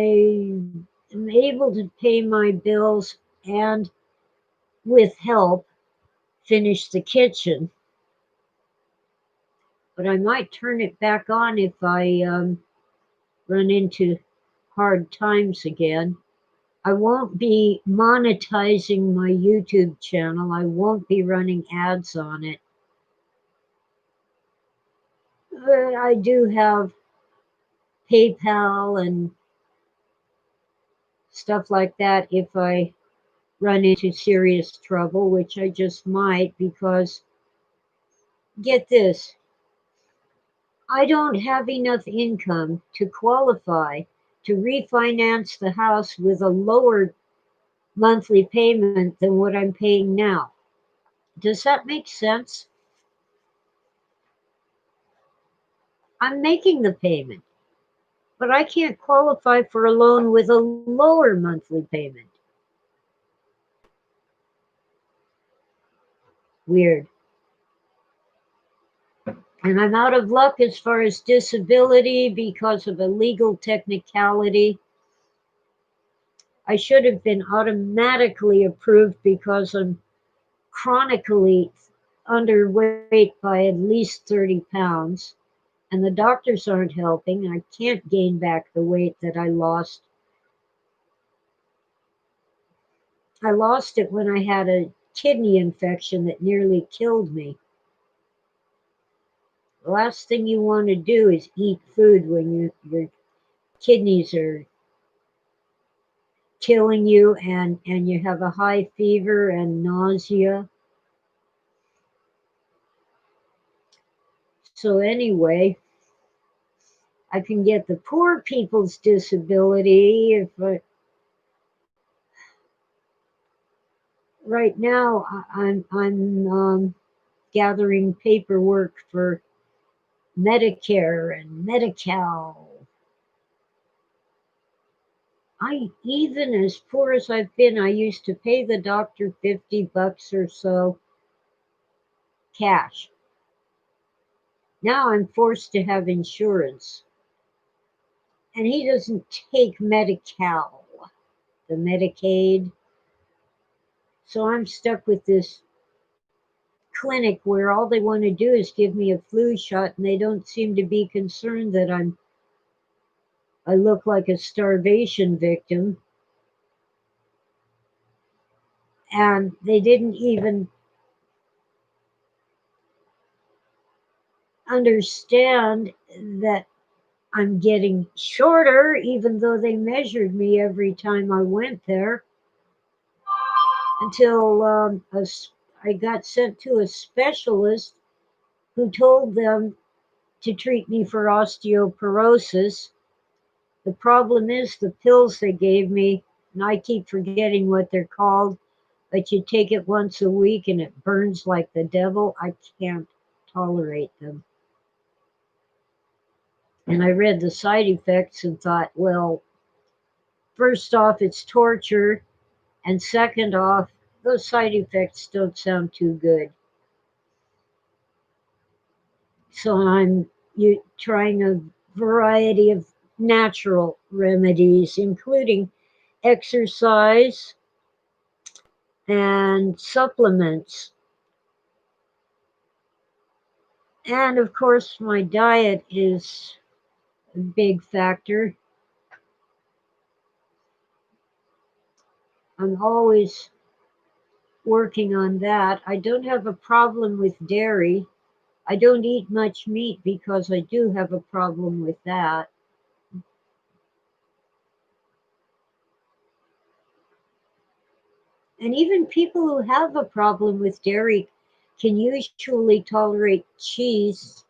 am able to pay my bills and, with help, finish the kitchen. But I might turn it back on if I run into hard times again. I won't be monetizing my YouTube channel. I won't be running ads on it. I do have PayPal and stuff like that if I run into serious trouble, which I just might because, get this, I don't have enough income to qualify to refinance the house with a lower monthly payment than what I'm paying now. Does that make sense? I'm making the payment, but I can't qualify for a loan with a lower monthly payment. Weird. And I'm out of luck as far as disability because of a legal technicality. I should have been automatically approved because I'm chronically underweight by at least 30 pounds, and the doctors aren't helping. I can't gain back the weight that I lost. I lost it when I had a kidney infection that nearly killed me. The last thing you want to do is eat food when your kidneys are killing you and you have a high fever and nausea. So anyway, I can get the poor people's disability if right now I'm gathering paperwork for Medicare and Medi-Cal. Even as poor as I've been, I used to pay the doctor $50 or so cash. Now I'm forced to have insurance. And he doesn't take Medi-Cal, the Medicaid. So I'm stuck with this clinic where all they want to do is give me a flu shot, and they don't seem to be concerned that I look like a starvation victim. And they didn't even understand that I'm getting shorter, even though they measured me every time I went there, until I got sent to a specialist who told them to treat me for osteoporosis. The problem is the pills they gave me, and I keep forgetting what they're called, but you take it once a week and it burns like the devil. I can't tolerate them. And I read the side effects and thought, well, first off, it's torture. And second off, those side effects don't sound too good. So I'm trying a variety of natural remedies, including exercise and supplements. And of course, my diet is a big factor. I'm always working on that. I don't have a problem with dairy. I don't eat much meat because I do have a problem with that. And even people who have a problem with dairy can usually tolerate cheese,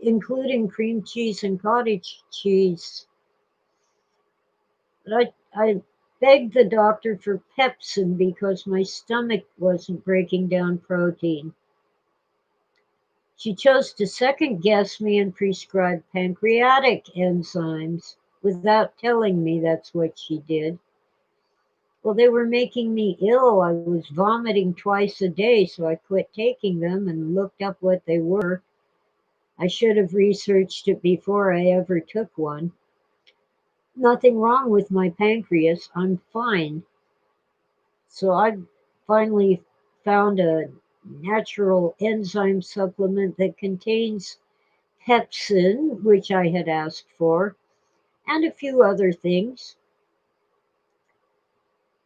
including cream cheese and cottage cheese. But I begged the doctor for Pepsin because my stomach wasn't breaking down protein. She chose to second guess me and prescribe pancreatic enzymes without telling me that's what she did. Well, they were making me ill. I was vomiting twice a day, so I quit taking them and looked up what they were. I should have researched it before I ever took one. Nothing wrong with my pancreas. I'm fine. So I finally found a natural enzyme supplement that contains pepsin, which I had asked for, and a few other things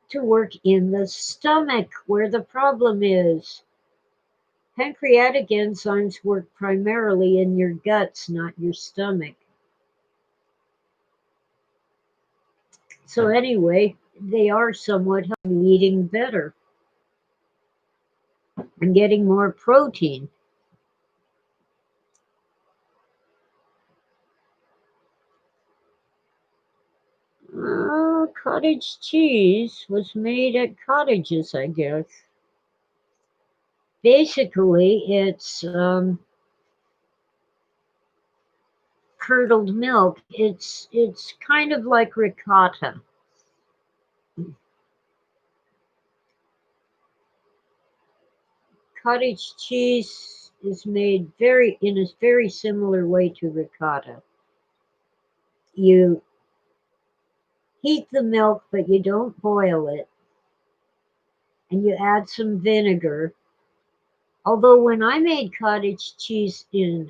to work in the stomach where the problem is. Pancreatic enzymes work primarily in your guts, not your stomach. So, anyway, they are somewhat helping me eating better and getting more protein. Cottage cheese was made at cottages, I guess. Basically, it's curdled milk. It's kind of like ricotta. Cottage cheese is made very in a very similar way to ricotta. You heat the milk, but you don't boil it, and you add some vinegar. Although when I made cottage cheese they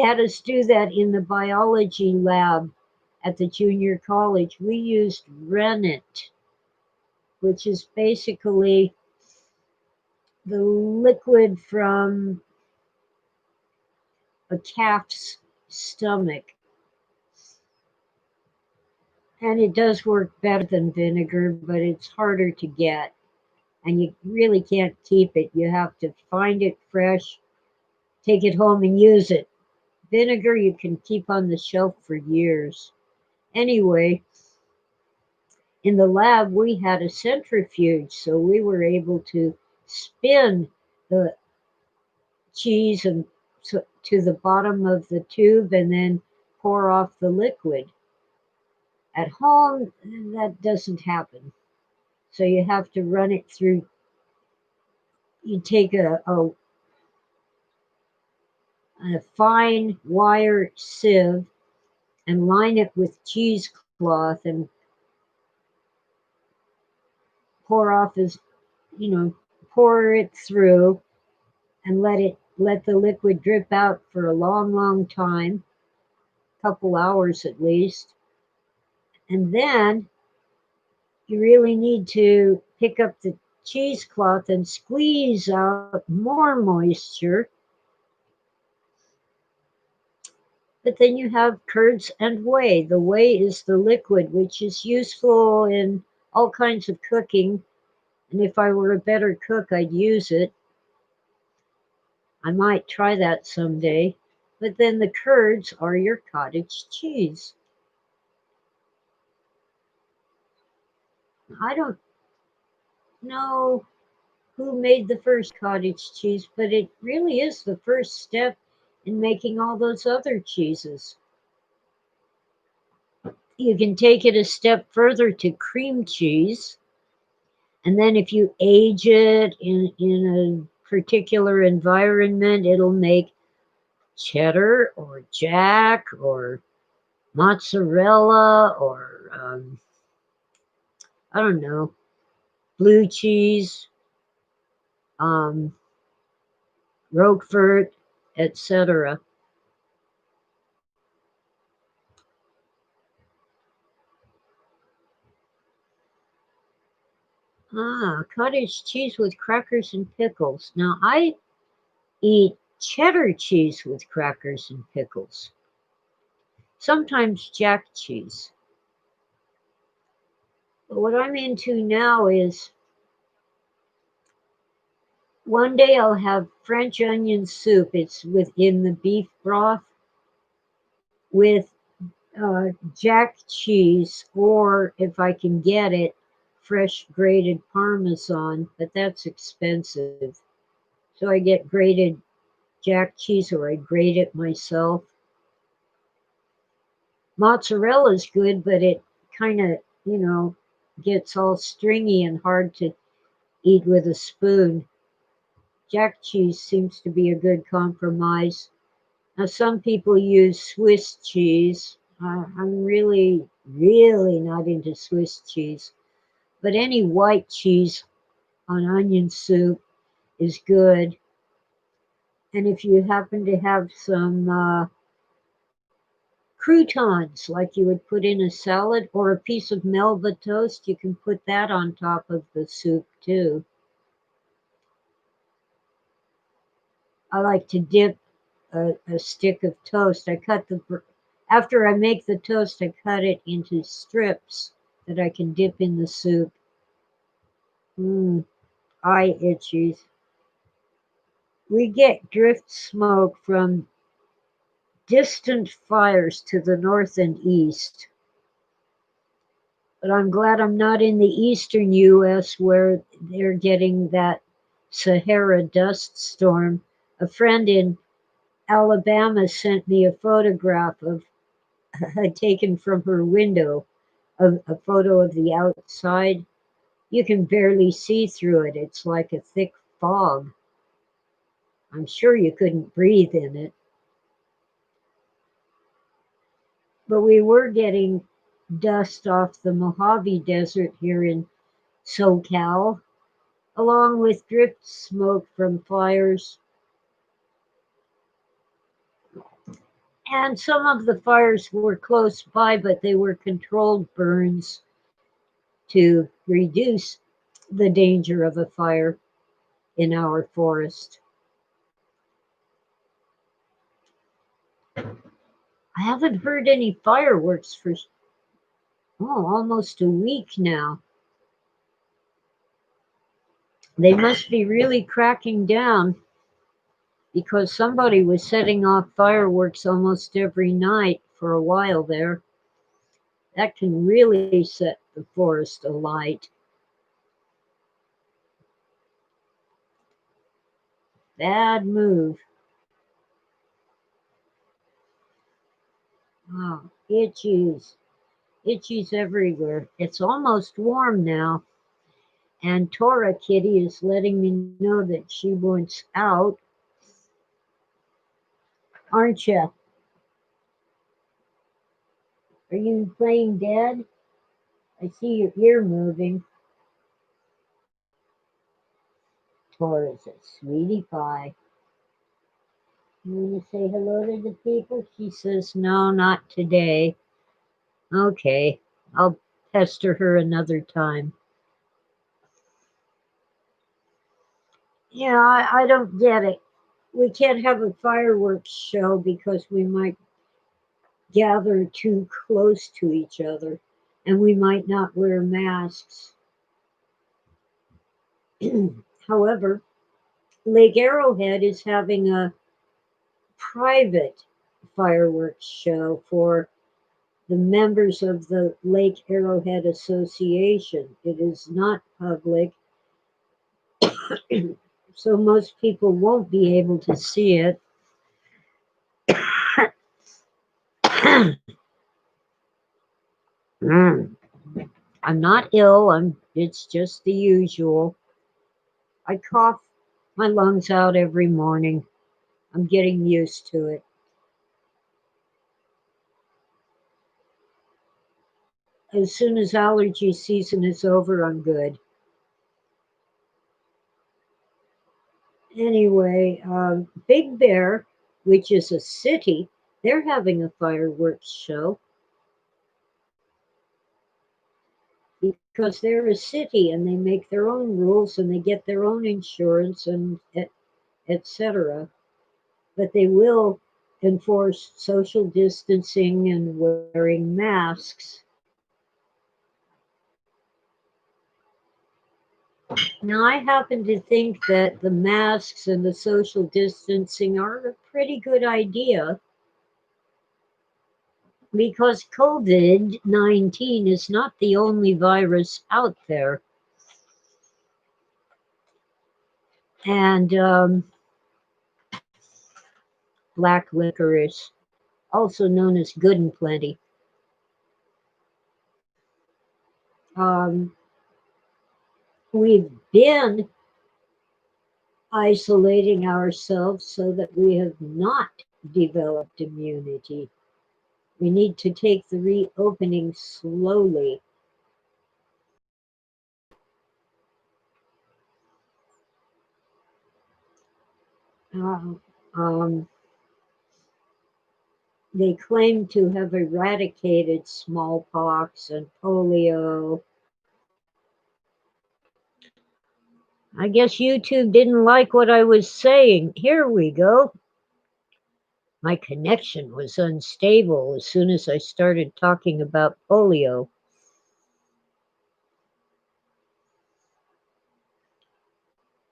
had us do that in the biology lab at the junior college. We used rennet, which is basically the liquid from a calf's stomach. And it does work better than vinegar, but it's harder to get. And you really can't keep it. You have to find it fresh, take it home, and use it. Vinegar you can keep on the shelf for years. Anyway, in the lab, we had a centrifuge, so we were able to spin the cheese and to the bottom of the tube and then pour off the liquid. At home, that doesn't happen. So you have to run it through. You take a fine wire sieve and line it with cheesecloth and pour off as, you know, pour it through and let the liquid drip out for a long, long time, couple hours at least. And then you really need to pick up the cheesecloth and squeeze out more moisture. But then you have curds and whey. The whey is the liquid, which is useful in all kinds of cooking. And if I were a better cook, I'd use it. I might try that someday. But then the curds are your cottage cheese. I don't know who made the first cottage cheese, but it really is the first step in making all those other cheeses. You can take it a step further to cream cheese, and then if you age it in a particular environment, it'll make cheddar or jack or mozzarella or I don't know, blue cheese, um, Roquefort, etc. Ah, cottage cheese with crackers and pickles. Now, I eat cheddar cheese with crackers and pickles, sometimes jack cheese. But what I'm into now is one day I'll have French onion soup. It's within the beef broth with jack cheese, or if I can get it, fresh grated Parmesan, but that's expensive. So I get grated jack cheese or I grate it myself. Mozzarella is good, but it kind of, gets all stringy and hard to eat with a spoon. Jack cheese seems to be a good compromise. Now, some people use Swiss cheese. I'm really, really not into Swiss cheese, but any white cheese on onion soup is good. And if you happen to have some croutons, like you would put in a salad, or a piece of Melba toast, you can put that on top of the soup too. I like to dip a stick of toast. After I make the toast, I cut it into strips that I can dip in the soup. Mmm, eye itchies. We get drift smoke from distant fires to the north and east. But I'm glad I'm not in the eastern US where they're getting that Sahara dust storm. A friend in Alabama sent me a photograph of taken from her window of a photo of the outside. You can barely see through it. It's like a thick fog. I'm sure you couldn't breathe in it. But we were getting dust off the Mojave Desert here in SoCal, along with drift smoke from fires. And some of the fires were close by, but they were controlled burns to reduce the danger of a fire in our forest. I haven't heard any fireworks for almost a week now. They must be really cracking down because somebody was setting off fireworks almost every night for a while there. That can really set the forest alight. Bad move. Oh, itches. Itchy's everywhere. It's almost warm now, and Tora Kitty is letting me know that she wants out. Aren't you? Are you playing dead? I see your ear moving. Tora's a sweetie pie. You want to say hello to the people? She says, no, not today. Okay, I'll pester her another time. Yeah, I don't get it. We can't have a fireworks show because we might gather too close to each other and we might not wear masks. However, Lake Arrowhead is having a private fireworks show for the members of the Lake Arrowhead Association. It is not public, so most people won't be able to see it. Mm. I'm not ill. It's just the usual. I cough my lungs out every morning. I'm getting used to it. As soon as allergy season is over, I'm good. Anyway, Big Bear, which is a city, they're having a fireworks show because they're a city and they make their own rules and they get their own insurance and etc. But they will enforce social distancing and wearing masks. Now, I happen to think that the masks and the social distancing are a pretty good idea because COVID 19 is not the only virus out there. And black licorice, also known as good and plenty. Um, we've been isolating ourselves so that we have not developed immunity. We need to take the reopening slowly. Uh, um, they claim to have eradicated smallpox and polio. I guess YouTube didn't like what I was saying. Here we go. My connection was unstable as soon as I started talking about polio.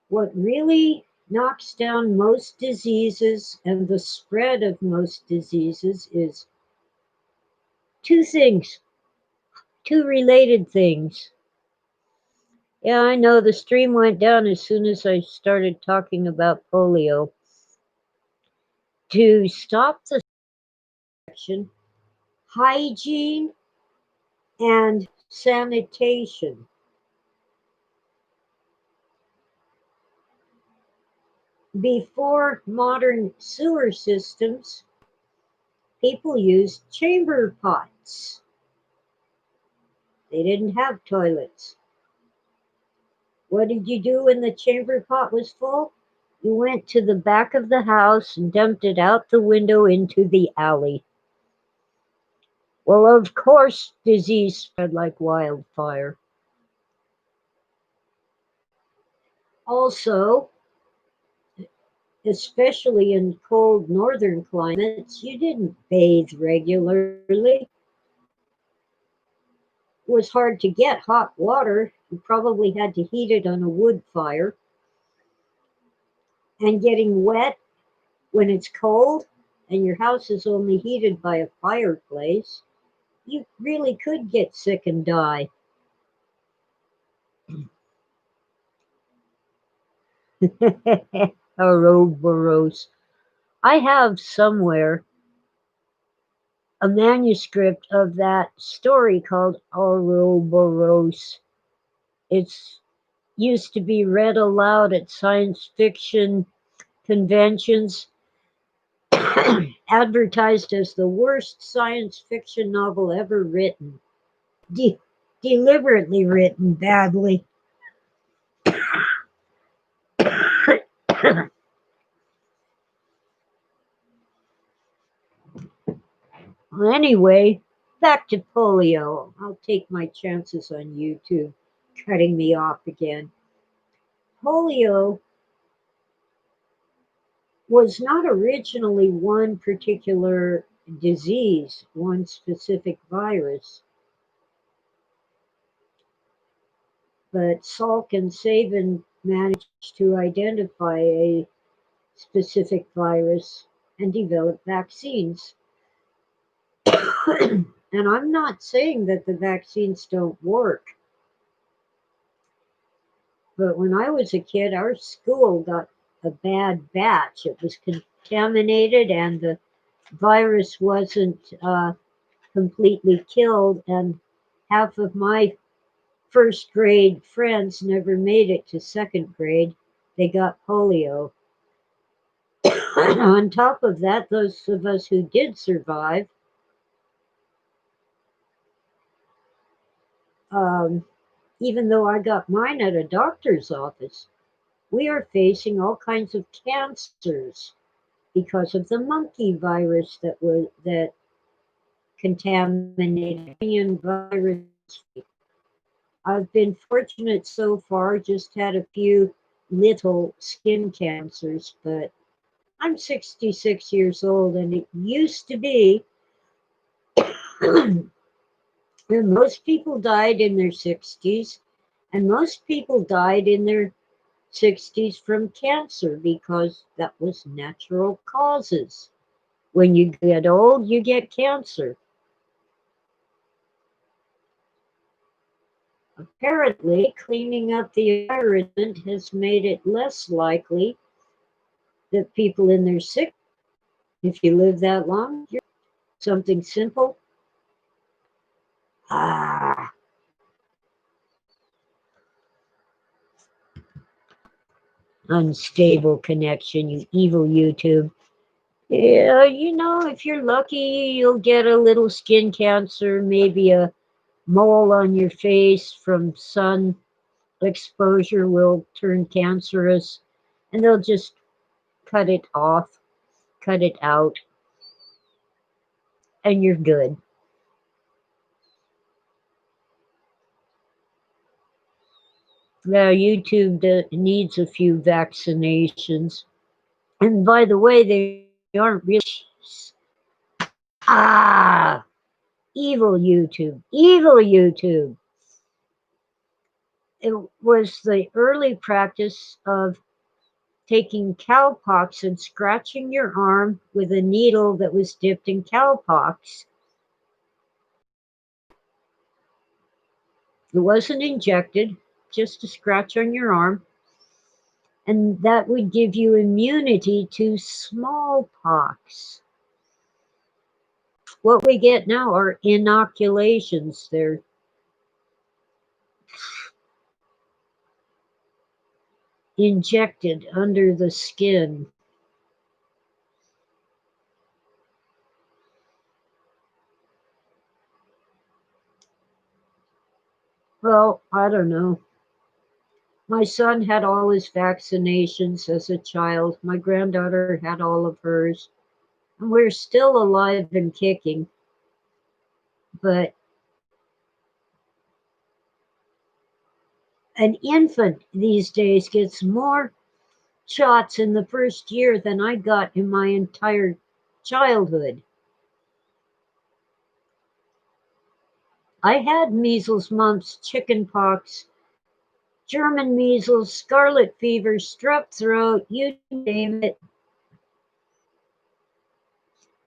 What really knocks down most diseases and the spread of most diseases is two things, two related things. Yeah, I know the stream went down as soon as I started talking about polio. To stop the infection, hygiene and sanitation. Before modern sewer systems, people used chamber pots. They didn't have toilets. What did you do when the chamber pot was full? You went to the back of the house and dumped it out the window into the alley. Well, of course, disease spread like wildfire. Also, especially in cold northern climates, you didn't bathe regularly. It was hard to get hot water. You probably had to heat it on a wood fire. And getting wet when it's cold and your house is only heated by a fireplace, you really could get sick and die. Ouroboros. I have somewhere a manuscript of that story called Ouroboros. It's used to be read aloud at science fiction conventions, advertised as the worst science fiction novel ever written. Deliberately written badly. Anyway, back to polio. I'll take my chances on YouTube cutting me off again. Polio was not originally one particular disease, one specific virus, but Salk and Sabin managed to identify a specific virus and develop vaccines. And I'm not saying that the vaccines don't work, but when I was a kid, our school got a bad batch. It was contaminated and the virus wasn't completely killed, and half of my first grade friends never made it to second grade. They got polio. On top of that, those of us who did survive, um, even though I got mine at a doctor's office, we are facing all kinds of cancers because of the monkey virus that contaminated virus. I've been fortunate so far, just had a few little skin cancers, but I'm 66 years old, and it used to be that most people died in their 60s, and most people died in their 60s from cancer because that was natural causes. When you get old, you get cancer. Apparently, cleaning up the environment has made it less likely that people in their 60s, if you live that long, you're something simple. Ah, unstable connection, you evil YouTube. Yeah, if you're lucky, you'll get a little skin cancer, maybe a mole on your face from sun exposure will turn cancerous, and they'll just cut it off, cut it out, and you're good. Now, YouTube needs a few vaccinations. And by the way, they aren't really. Ah, evil YouTube, evil YouTube. It was the early practice of taking cowpox and scratching your arm with a needle that was dipped in cowpox. It wasn't injected, just a scratch on your arm. And that would give you immunity to smallpox. What we get now are inoculations. They're injected under the skin. Well, I don't know. My son had all his vaccinations as a child. My granddaughter had all of hers. And we're still alive and kicking. But an infant these days gets more shots in the first year than I got in my entire childhood. I had measles, mumps, chickenpox, German measles, scarlet fever, strep throat, you name it.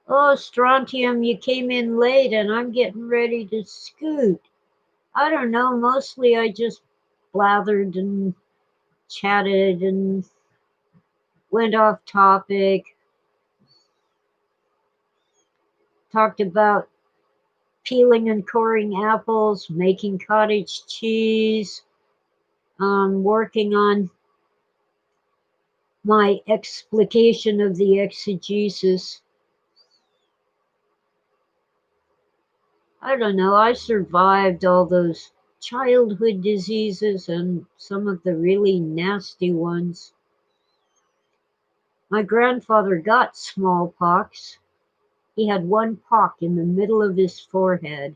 Oh, Strontium, you came in late and I'm getting ready to scoot. I don't know, mostly I just blathered and chatted and went off topic. talked about peeling and coring apples, making cottage cheese, working on my explication of the exegesis. I don't know, I survived all those childhood diseases and some of the really nasty ones. My grandfather got smallpox. He had one pock in the middle of his forehead.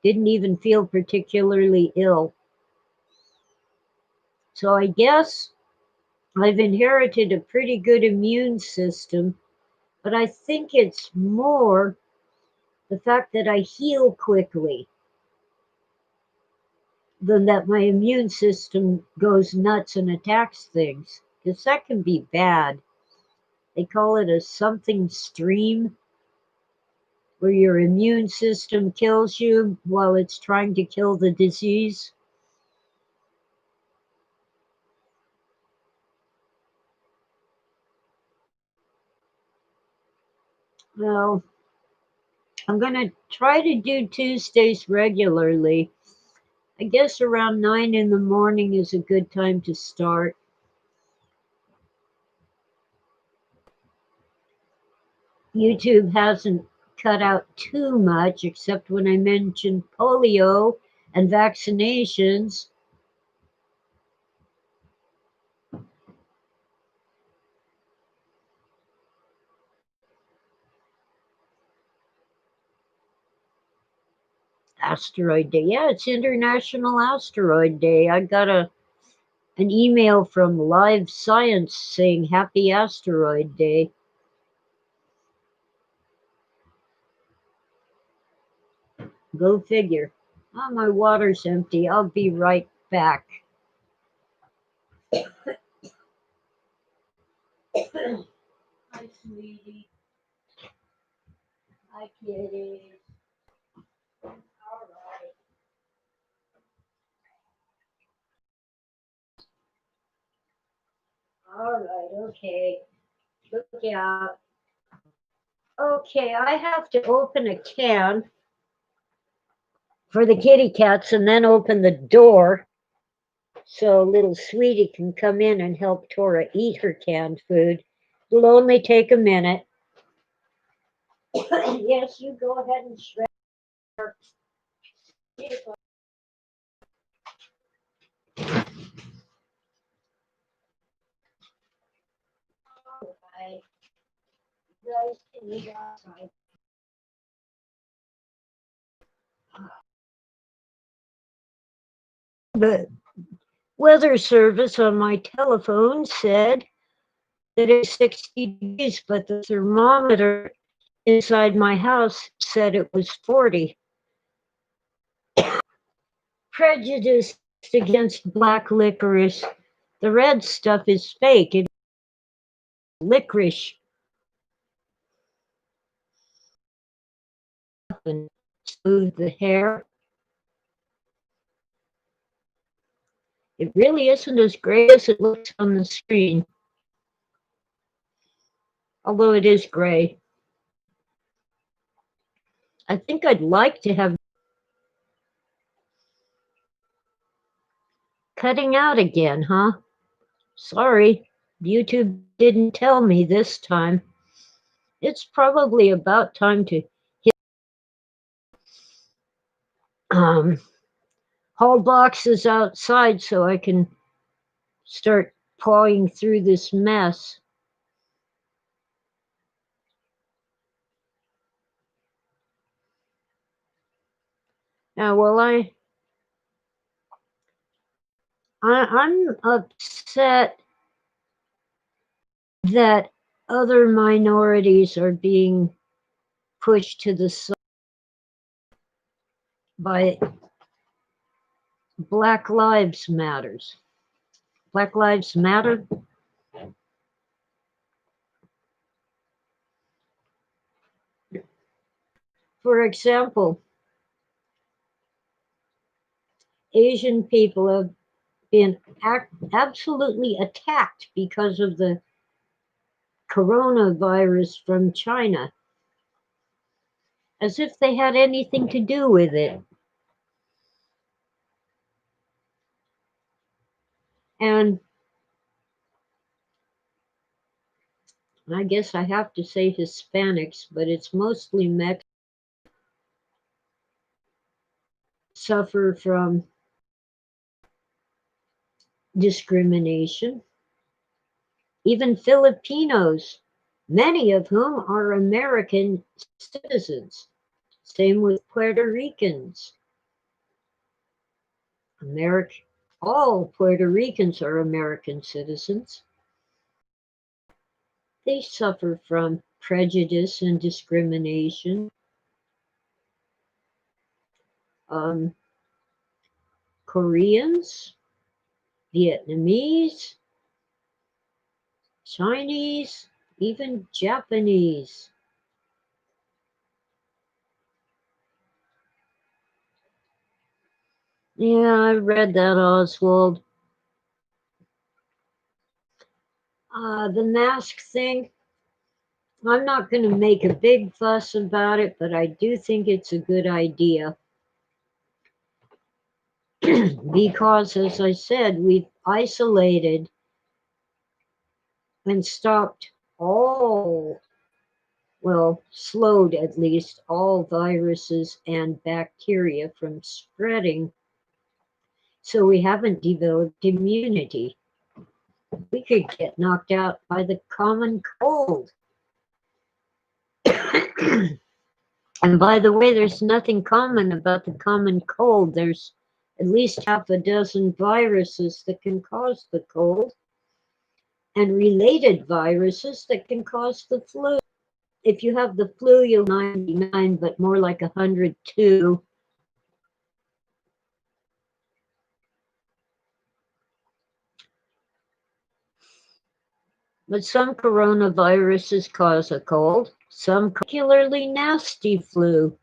Didn't even feel particularly ill. So I guess I've inherited a pretty good immune system, but I think it's more the fact that I heal quickly than that my immune system goes nuts and attacks things, because that can be bad. They call it a something stream, where your immune system kills you while it's trying to kill the disease. Well, I'm going to try to do Tuesdays regularly. I guess around 9 in the morning is a good time to start. YouTube hasn't cut out too much except when I mentioned polio and vaccinations. Asteroid Day. Yeah, it's International Asteroid Day. I got an email from Live Science saying Happy Asteroid Day. Go figure. Oh, my water's empty. I'll be right back. Hi, sweetie. Hi, kitty. All right. All right. Okay. Look out. Okay, I have to open a can for the kitty cats and then open the door so little sweetie can come in and help Tora eat her canned food. It'll only take a minute. Yes, you go ahead and shred. Right. You guys can eat outside. The weather service on my telephone said that it's 60 degrees, but the thermometer inside my house said it was 40. Prejudice against black licorice. The red stuff is fake. It's licorice and smooth the hair. It really isn't as gray as it looks on the screen, although it is gray. I think I'd like to have cutting out again, huh? Sorry, YouTube didn't tell me this time. It's probably about time to hit haul boxes outside so I can start pawing through this mess. Now, well, I'm upset that other minorities are being pushed to the side by Black Lives Matters. Black Lives Matter. For example, Asian people have been absolutely attacked because of the coronavirus from China. as if they had anything to do with it. And I guess I have to say Hispanics, but it's mostly Mexicans suffer from discrimination. Even Filipinos, many of whom are American citizens. Same with Puerto Ricans. All Puerto Ricans are American citizens. They suffer from prejudice and discrimination. Um, Koreans, Vietnamese, Chinese, even Japanese. Yeah, I read that, Oswald. The mask thing, I'm not going to make a big fuss about it, but I do think it's a good idea. Because, as I said, we've isolated and stopped slowed at least all viruses and bacteria from spreading. So we haven't developed immunity. We could get knocked out by the common cold. And by the way, there's nothing common about the common cold. There's at least half a dozen viruses that can cause the cold, and related viruses that can cause the flu. If you have the flu, you'll 99, but more like 102. But some coronaviruses cause a cold, some particularly nasty flu.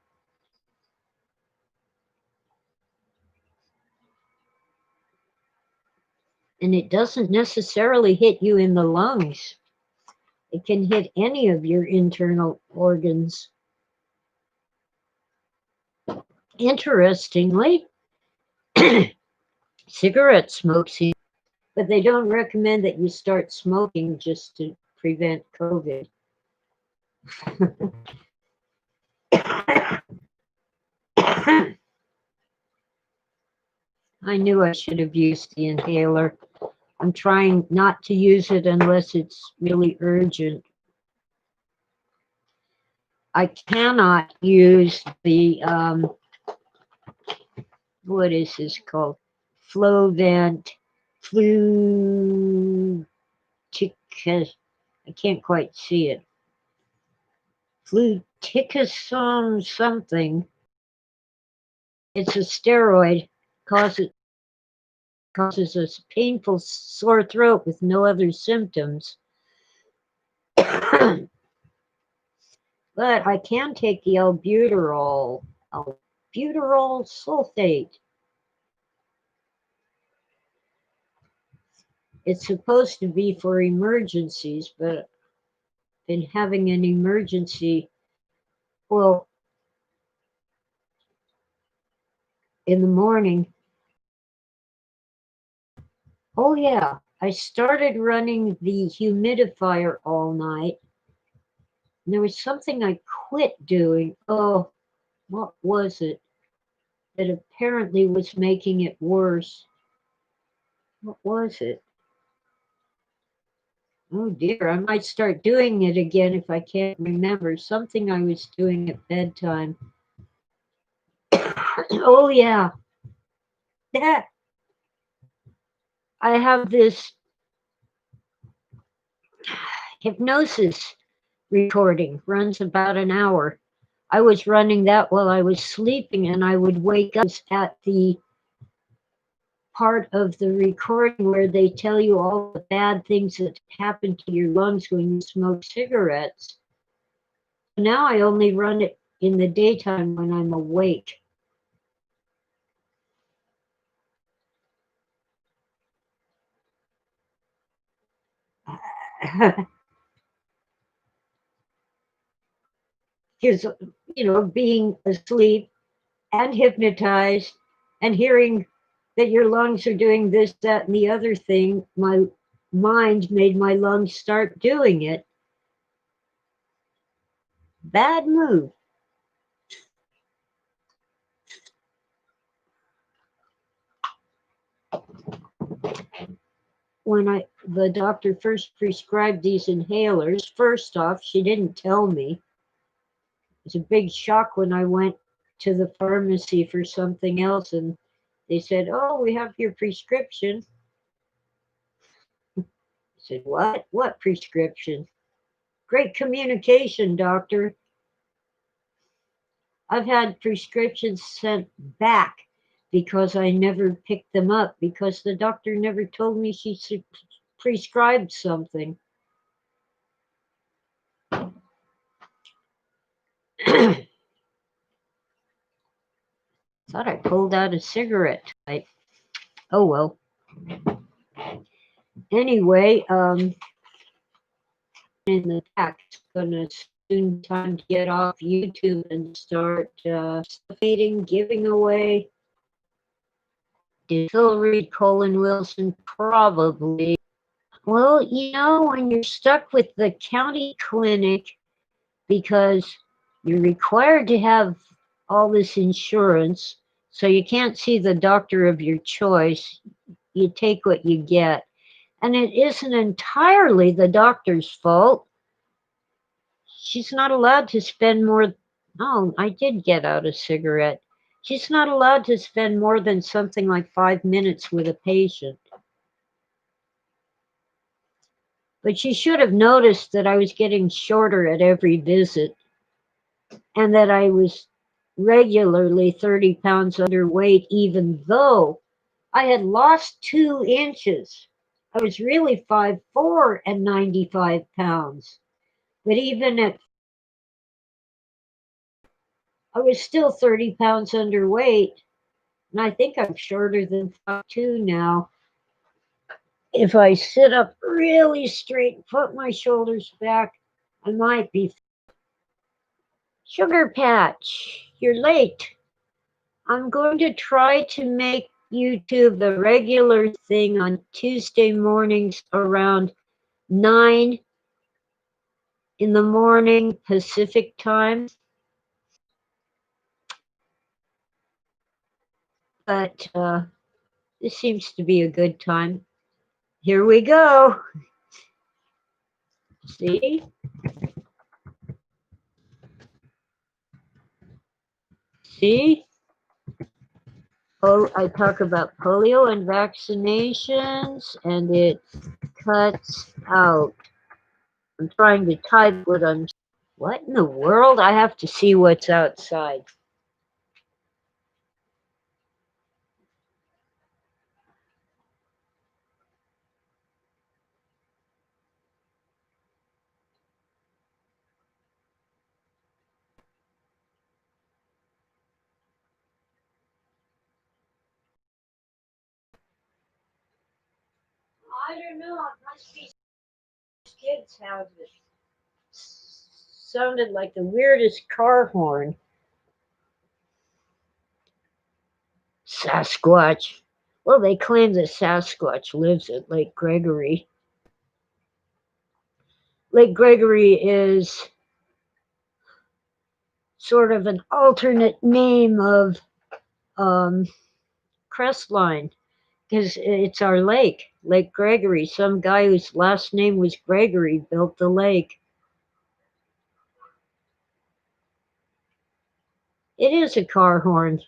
And it doesn't necessarily hit you in the lungs. It can hit any of your internal organs. Interestingly, cigarette smoke, but they don't recommend that you start smoking just to prevent COVID. I knew I should have used the inhaler. I'm trying not to use it unless it's really urgent. I cannot use the, what is this called? Flovent, fluticas. I can't quite see it. Fluticasone something. It's a steroid. Causes a painful sore throat with no other symptoms. But I can take the albuterol sulfate. It's supposed to be for emergencies, but in having an emergency, well, in the morning. Oh yeah, I started running the humidifier all night. And there was something I quit doing. Oh, what was it? That apparently was making it worse. What was it? Oh dear, I might start doing it again if I can't remember. Something I was doing at bedtime. Oh yeah, that I have this hypnosis recording, runs about an hour. I was running that while I was sleeping, and I would wake up at the part of the recording where they tell you all the bad things that happen to your lungs when you smoke cigarettes. Now I only run it in the daytime when I'm awake. Because, being asleep and hypnotized and hearing that your lungs are doing this, that, and the other thing, my mind made my lungs start doing it. Bad move. When the doctor first prescribed these inhalers, first off, she didn't tell me. It was a big shock when I went to the pharmacy for something else and they said, "Oh, we have your prescription." I said, "What? What prescription?" "Great communication, doctor. I've had prescriptions sent back because I never picked them up because the doctor never told me she prescribed something." Thought I pulled out a cigarette. Oh well. Anyway, in the back, it's gonna soon time to get off YouTube and start giving away. Did Phil read Colin Wilson? Probably. Well, when you're stuck with the county clinic because you're required to have all this insurance, so you can't see the doctor of your choice, you take what you get. And it isn't entirely the doctor's fault. She's not allowed to spend more. Oh, I did get out a cigarette. She's not allowed to spend more than something like 5 minutes with a patient. But she should have noticed that I was getting shorter at every visit and that I was regularly 30 pounds underweight, even though I had lost 2 inches. I was really 5'4" and 95 pounds. But even at, I was still 30 pounds underweight. And I think I'm shorter than 5'2" now. If I sit up really straight, put my shoulders back, I might be. Sugar Patch, you're late. I'm going to try to make YouTube the regular thing on Tuesday mornings around 9 in the morning Pacific time. But this seems to be a good time. Here we go. See? See? Oh, I talk about polio and vaccinations, and it cuts out. I'm trying to type what I'm. What in the world? I have to see what's outside. I don't know. It must be kids' houses. Sounded like the weirdest car horn. Sasquatch. Well, they claim that Sasquatch lives at Lake Gregory. Lake Gregory is sort of an alternate name of Crestline because it's our lake, Lake Gregory. Some guy whose last name was Gregory built the lake. It is a car horn,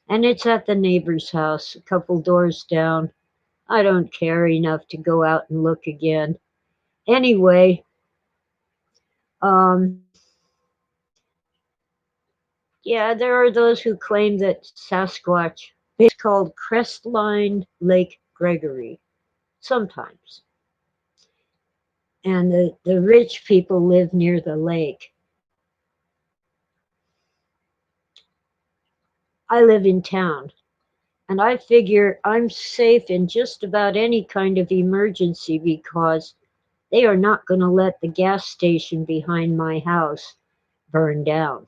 and it's at the neighbor's house, a couple doors down. I don't care enough to go out and look again. Anyway, yeah, there are those who claim that Sasquatch is called Crestline Lake Gregory, sometimes. And the rich people live near the lake. I live in town, and I figure I'm safe in just about any kind of emergency because they are not going to let the gas station behind my house burned down.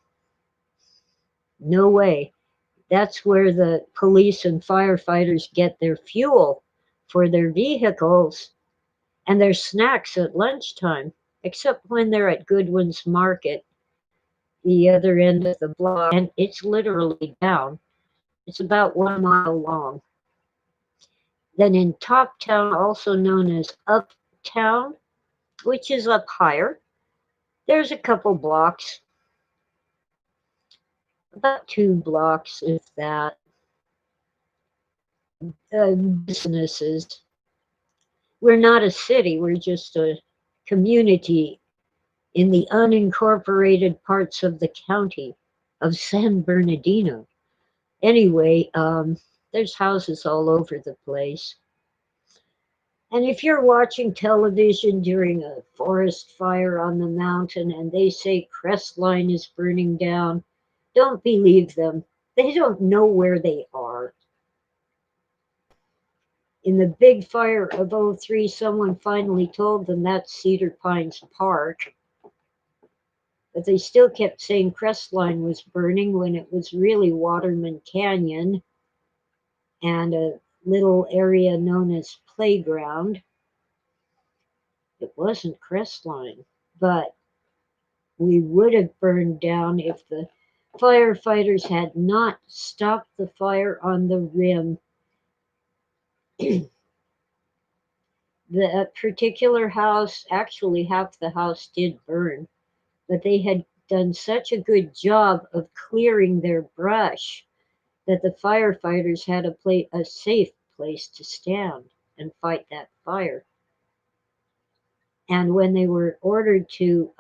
No way. That's where the police and firefighters get their fuel for their vehicles and their snacks at lunchtime, except when they're at Goodwin's Market, the other end of the block, and it's literally down. It's about 1 mile long. Then in Top Town, also known as Uptown, which is up higher, there's a couple blocks, about 2 blocks, if that, businesses. We're not a city, we're just a community in the unincorporated parts of the county of San Bernardino. Anyway, there's houses all over the place. And if you're watching television during a forest fire on the mountain and they say Crestline is burning down, don't believe them. They don't know where they are. In the big fire of '03, someone finally told them that's Cedar Pines Park. But they still kept saying Crestline was burning when it was really Waterman Canyon and a little area known as Playground. It wasn't Crestline, but we would have burned down if the firefighters had not stopped the fire on the rim. The particular house, actually half the house did burn, but they had done such a good job of clearing their brush that the firefighters had a safe place to stand and fight that fire. And when they were ordered to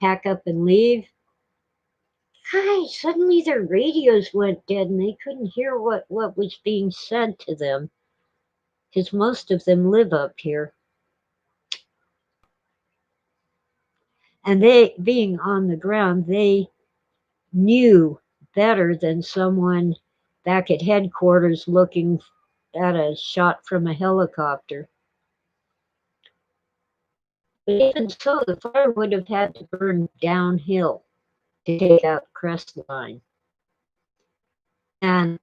pack up and leave, suddenly their radios went dead and they couldn't hear what was being said to them because most of them live up here. And they, being on the ground, they knew better than someone back at headquarters looking at a shot from a helicopter. But even so, the fire would have had to burn downhill to take out Crestline. And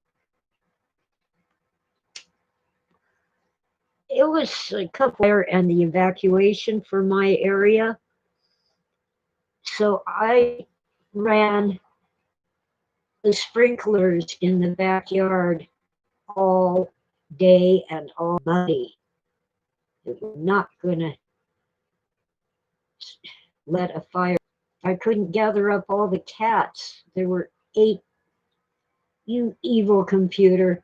it was a couple there and the evacuation for my area. So I ran the sprinklers in the backyard all day and all night. It was not going to let a fire. I couldn't gather up all the cats. There were 8. You evil computer.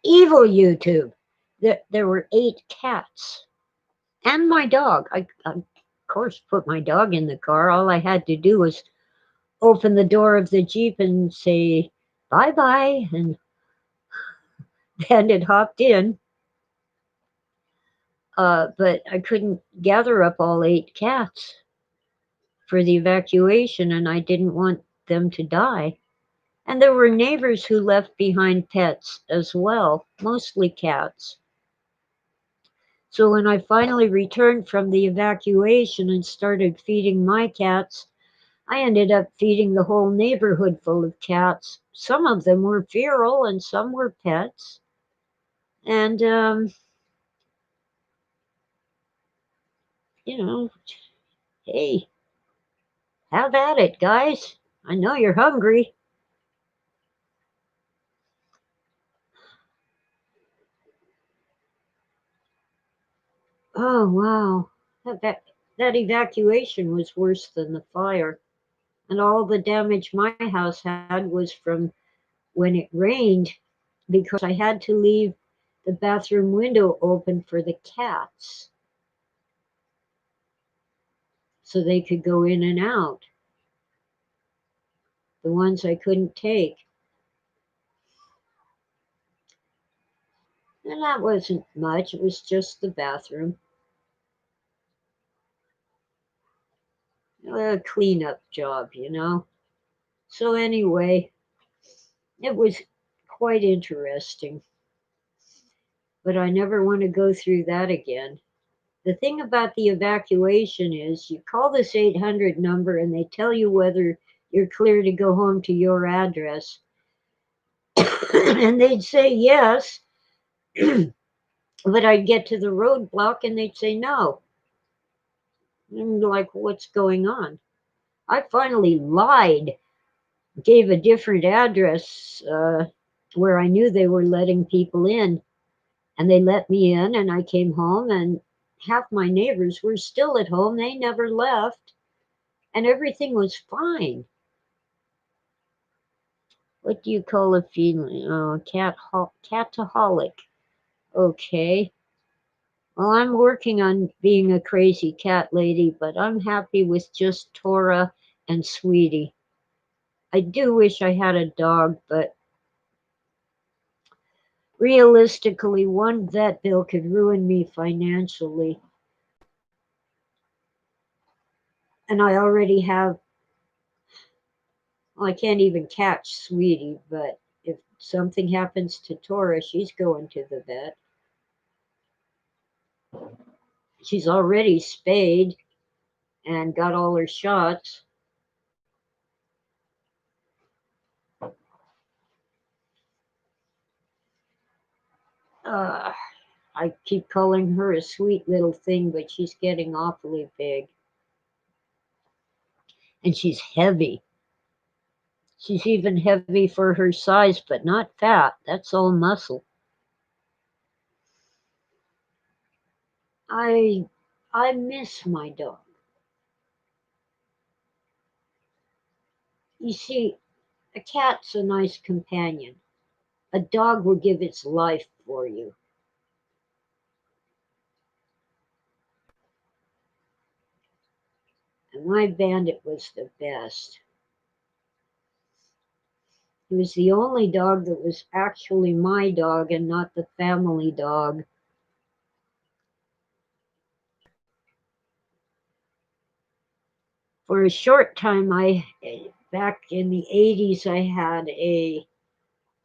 Evil YouTube. There were 8 cats. And my dog. I, of course, put my dog in the car. All I had to do was open the door of the Jeep and say, bye-bye. And then it hopped in. But I couldn't gather up all 8 cats for the evacuation, and I didn't want them to die. And there were neighbors who left behind pets as well, mostly cats. So when I finally returned from the evacuation and started feeding my cats, I ended up feeding the whole neighborhood full of cats. Some of them were feral and some were pets. And, you know, hey, have at it, guys. I know you're hungry. Oh, wow. That evacuation was worse than the fire. And all the damage my house had was from when it rained because I had to leave the bathroom window open for the cats so they could go in and out. The ones I couldn't take. And that wasn't much, it was just the bathroom. A cleanup job, you know. So, anyway, it was quite interesting. But I never want to go through that again. The thing about the evacuation is you call this 800 number and they tell you whether you're clear to go home to your address. And they'd say yes, but I'd get to the roadblock and they'd say no. And I'm like, what's going on? I finally lied, gave a different address where I knew they were letting people in. And they let me in, and I came home, and half my neighbors were still at home. They never left, and everything was fine. What do you call a feeling? Oh, cataholic. Okay. Well, I'm working on being a crazy cat lady, but I'm happy with just Tora and Sweetie. I do wish I had a dog, but realistically, one vet bill could ruin me financially. And I already have, well, I can't even catch Sweetie, but if something happens to Tora, she's going to the vet. She's already spayed and got all her shots. Uh, I keep calling her a sweet little thing, but she's getting awfully big. And she's heavy. She's even heavy for her size, but not fat. That's all muscle. I I miss my dog. You see, a cat's a nice companion. A dog will give its life for you. And my bandit was the best. He was the only dog that was actually my dog and not the family dog. For a short time, back in the 80s, I had a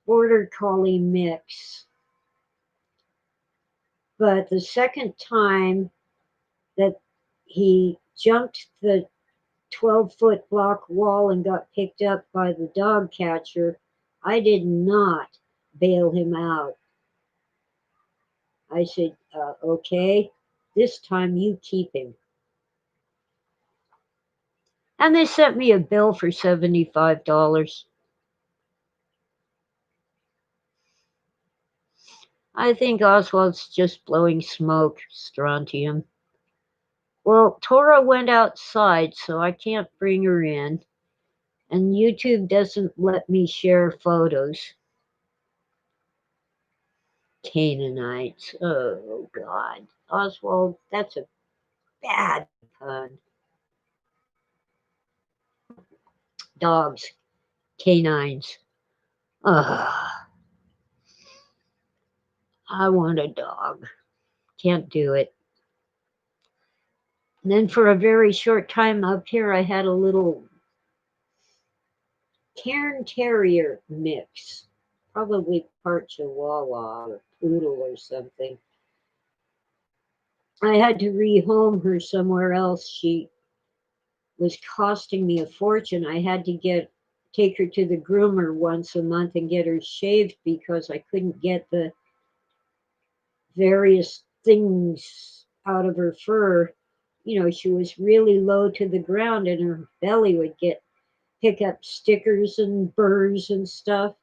border collie mix. But the second time that he jumped the 12-foot block wall and got picked up by the dog catcher, I did not bail him out. I said, okay, this time you keep him. And they sent me a bill for $75. I think Oswald's just blowing smoke, strontium. Well, Tora went outside, so I can't bring her in. And YouTube doesn't let me share photos. Canaanites. Oh, God. Oswald, that's a bad pun. Dogs. Canines. Ugh. I want a dog. Can't do it. And then for a very short time up here, I had a little Cairn Terrier mix. Probably part Chihuahua or Poodle or something. I had to rehome her somewhere else. She was costing me a fortune. I had to take her to the groomer once a month and get her shaved because I couldn't get the various things out of her fur. You know, she was really low to the ground and her belly would pick up stickers and burrs and stuff.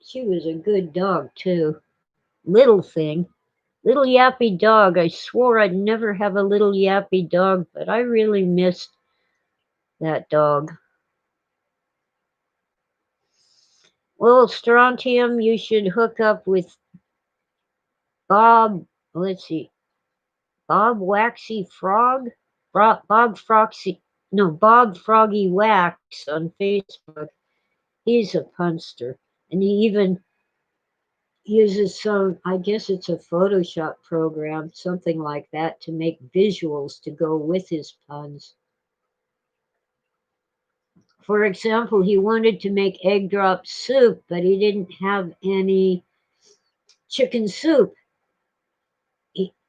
She was a good dog too. Little thing. Little yappy dog. I swore I'd never have a little yappy dog, but I really missed that dog. Well, Strontium, you should hook up with Bob. Let's see. Bob Waxy Frog? Bob Froxy. No, Bob Froggy Wax on Facebook. He's a punster. And he even uses some, I guess it's a Photoshop program, something like that, to make visuals to go with his puns. For example, he wanted to make egg drop soup, but he didn't have any chicken soup.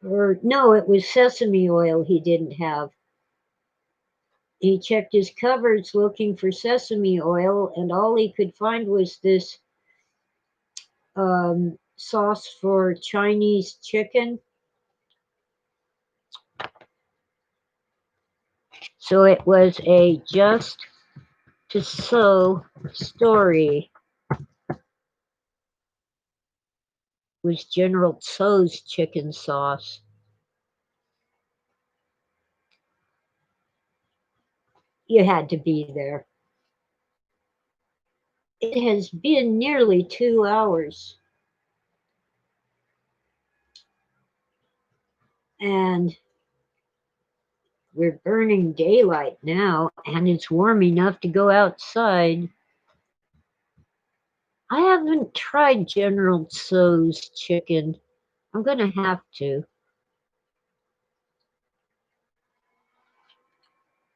Or no, it was sesame oil he didn't have. He checked his cupboards looking for sesame oil, and all he could find was this sauce for Chinese chicken. So it was a just to sew story. It was General Tso's chicken sauce. You had to be there. It has been nearly 2 hours. And we're burning daylight now, and it's warm enough to go outside. I haven't tried General Tso's chicken. I'm going to have to.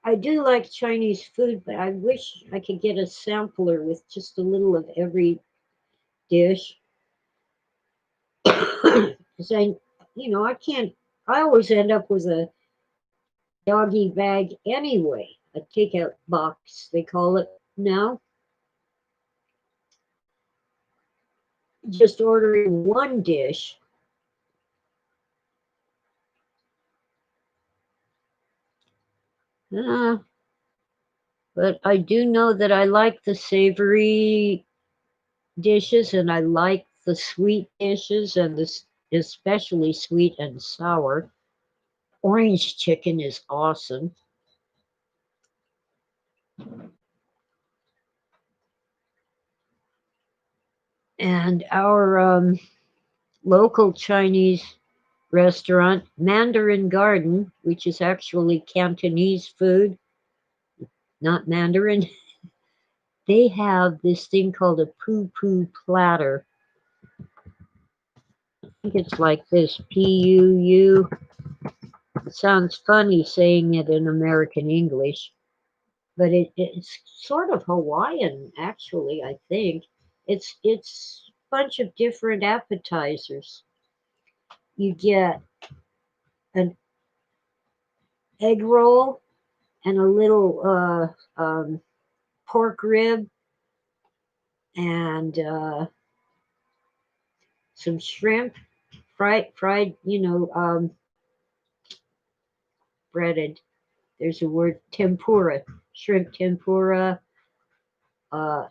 I do like Chinese food, but I wish I could get a sampler with just a little of every dish. Because I can't, I always end up with a doggy bag anyway, a takeout box, they call it now. Just ordering one dish. Uh, but I do know that I like the savory dishes and I like the sweet dishes and this especially sweet and sour. Orange chicken is awesome. And our local Chinese restaurant, Mandarin Garden, which is actually Cantonese food, not Mandarin, they have this thing called a poo poo platter. I think it's like this Puu. It sounds funny saying it in American English, but it's sort of Hawaiian, actually, I think. It's a bunch of different appetizers. You get an egg roll and a little pork rib and some shrimp, fried, breaded. There's a word, tempura, shrimp tempura. Uh,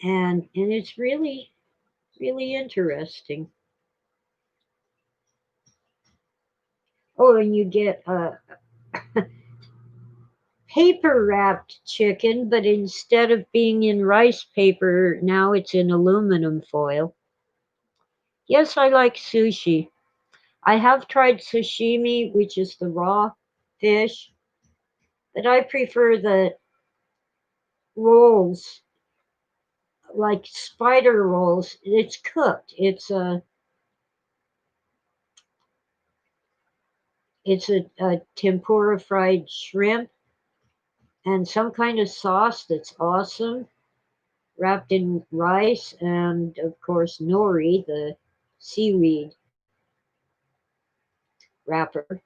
and it's really, really interesting. Oh, and you get paper wrapped chicken, but instead of being in rice paper, now it's in aluminum foil. Yes, I like sushi. I have tried sashimi, which is the raw fish, but I prefer the rolls, like spider rolls. It's cooked. It's a tempura fried shrimp and some kind of sauce that's awesome, wrapped in rice and of course nori, the seaweed wrapper.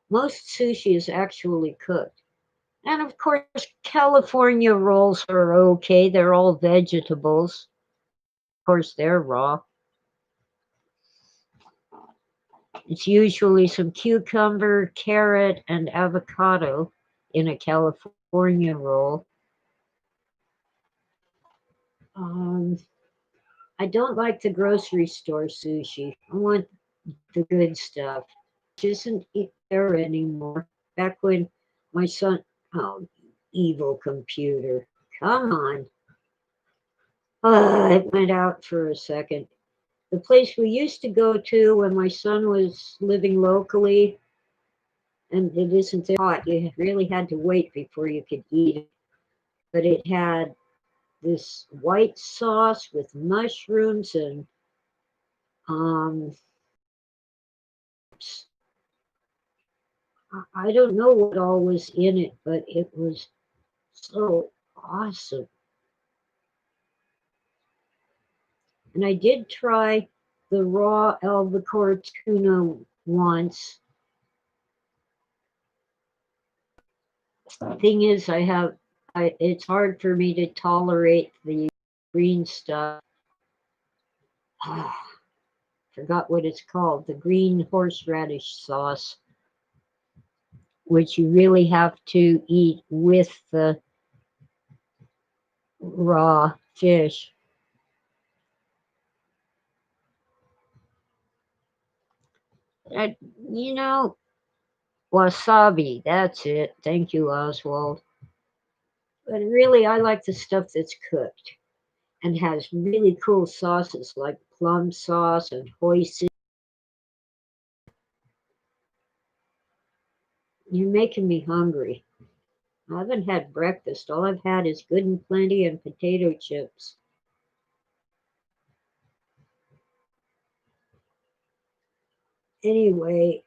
Most sushi is actually cooked. And of course, California rolls are okay. They're all vegetables. Of course, they're raw. It's usually some cucumber, carrot, and avocado in a California roll. Um, I don't like the grocery store sushi. I want the good stuff. Which isn't there anymore. Back when my son, oh, evil computer, come on. It went out for a second. The place we used to go to when my son was living locally, and it isn't there hot, you really had to wait before you could eat it. But it had this white sauce with mushrooms and um, I don't know what all was in it, but it was so awesome. And I did try the raw albacore tuna once. The thing is, it's hard for me to tolerate the green stuff. Forgot what it's called, the green horseradish sauce, which you really have to eat with the raw fish. And, you know, wasabi, that's it. Thank you, Oswald. But really, I like the stuff that's cooked and has really cool sauces like plum sauce and hoisin. You're making me hungry. I haven't had breakfast. All I've had is Good and Plenty and potato chips. Anyway,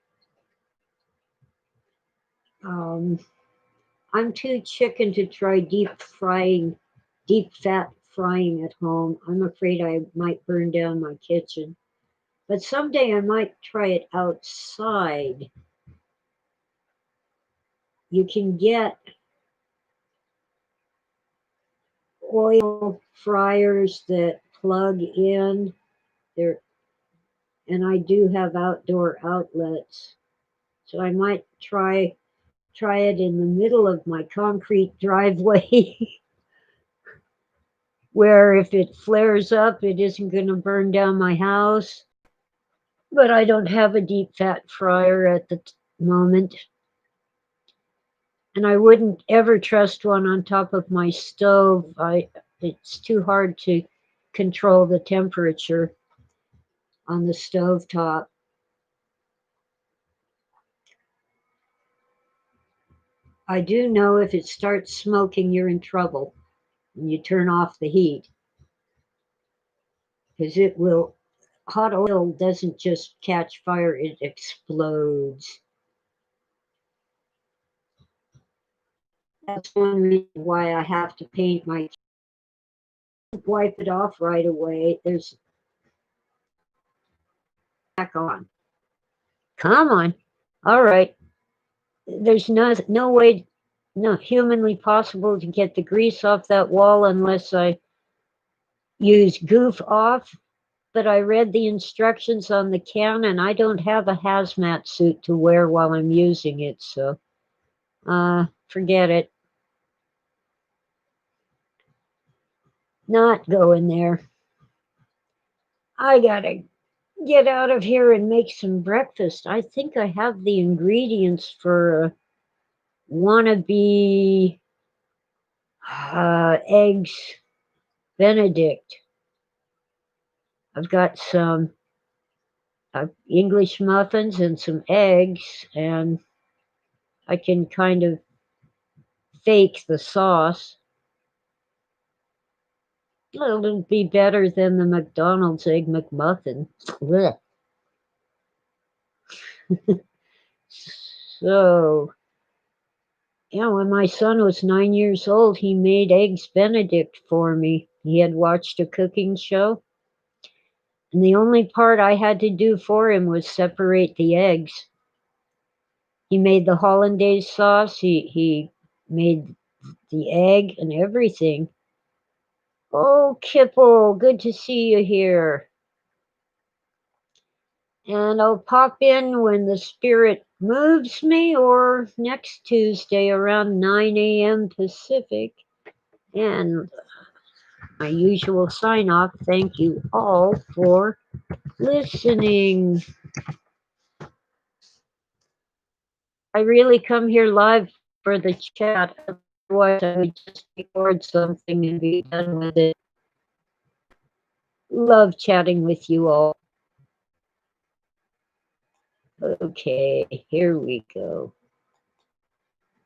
I'm too chicken to try deep fat frying at home. I'm afraid I might burn down my kitchen. But someday I might try it outside. You can get oil fryers that plug in there, and I do have outdoor outlets. So I might try it in the middle of my concrete driveway where if it flares up it isn't going to burn down my house. But I don't have a deep fat fryer at the moment. And I wouldn't ever trust one on top of my stove. It's too hard to control the temperature on the stove top. I do know if it starts smoking, you're in trouble. And you turn off the heat. Because hot oil doesn't just catch fire, it explodes. That's one reason why I have to paint my wipe it off right away. There's back on. Come on. All right. There's no way, no humanly possible to get the grease off that wall unless I use goof off. But I read the instructions on the can and I don't have a hazmat suit to wear while I'm using it, so forget it. Not going there. I gotta get out of here and make some breakfast. I think I have the ingredients for a wannabe eggs Benedict. I've got some English muffins and some eggs, and I can kind of fake the sauce. It'll be better than the McDonald's Egg McMuffin. So, yeah, when my son was 9 years old, he made Eggs Benedict for me. He had watched a cooking show, and the only part I had to do for him was separate the eggs. He made the hollandaise sauce, he made the egg and everything. Oh, Kipple, good to see you here. And I'll pop in when the spirit moves me or next Tuesday around 9 a.m. Pacific. And my usual sign off, thank you all for listening. I really come here live for the chat, otherwise I would just record something and be done with it. Love chatting with you all. Okay, here we go.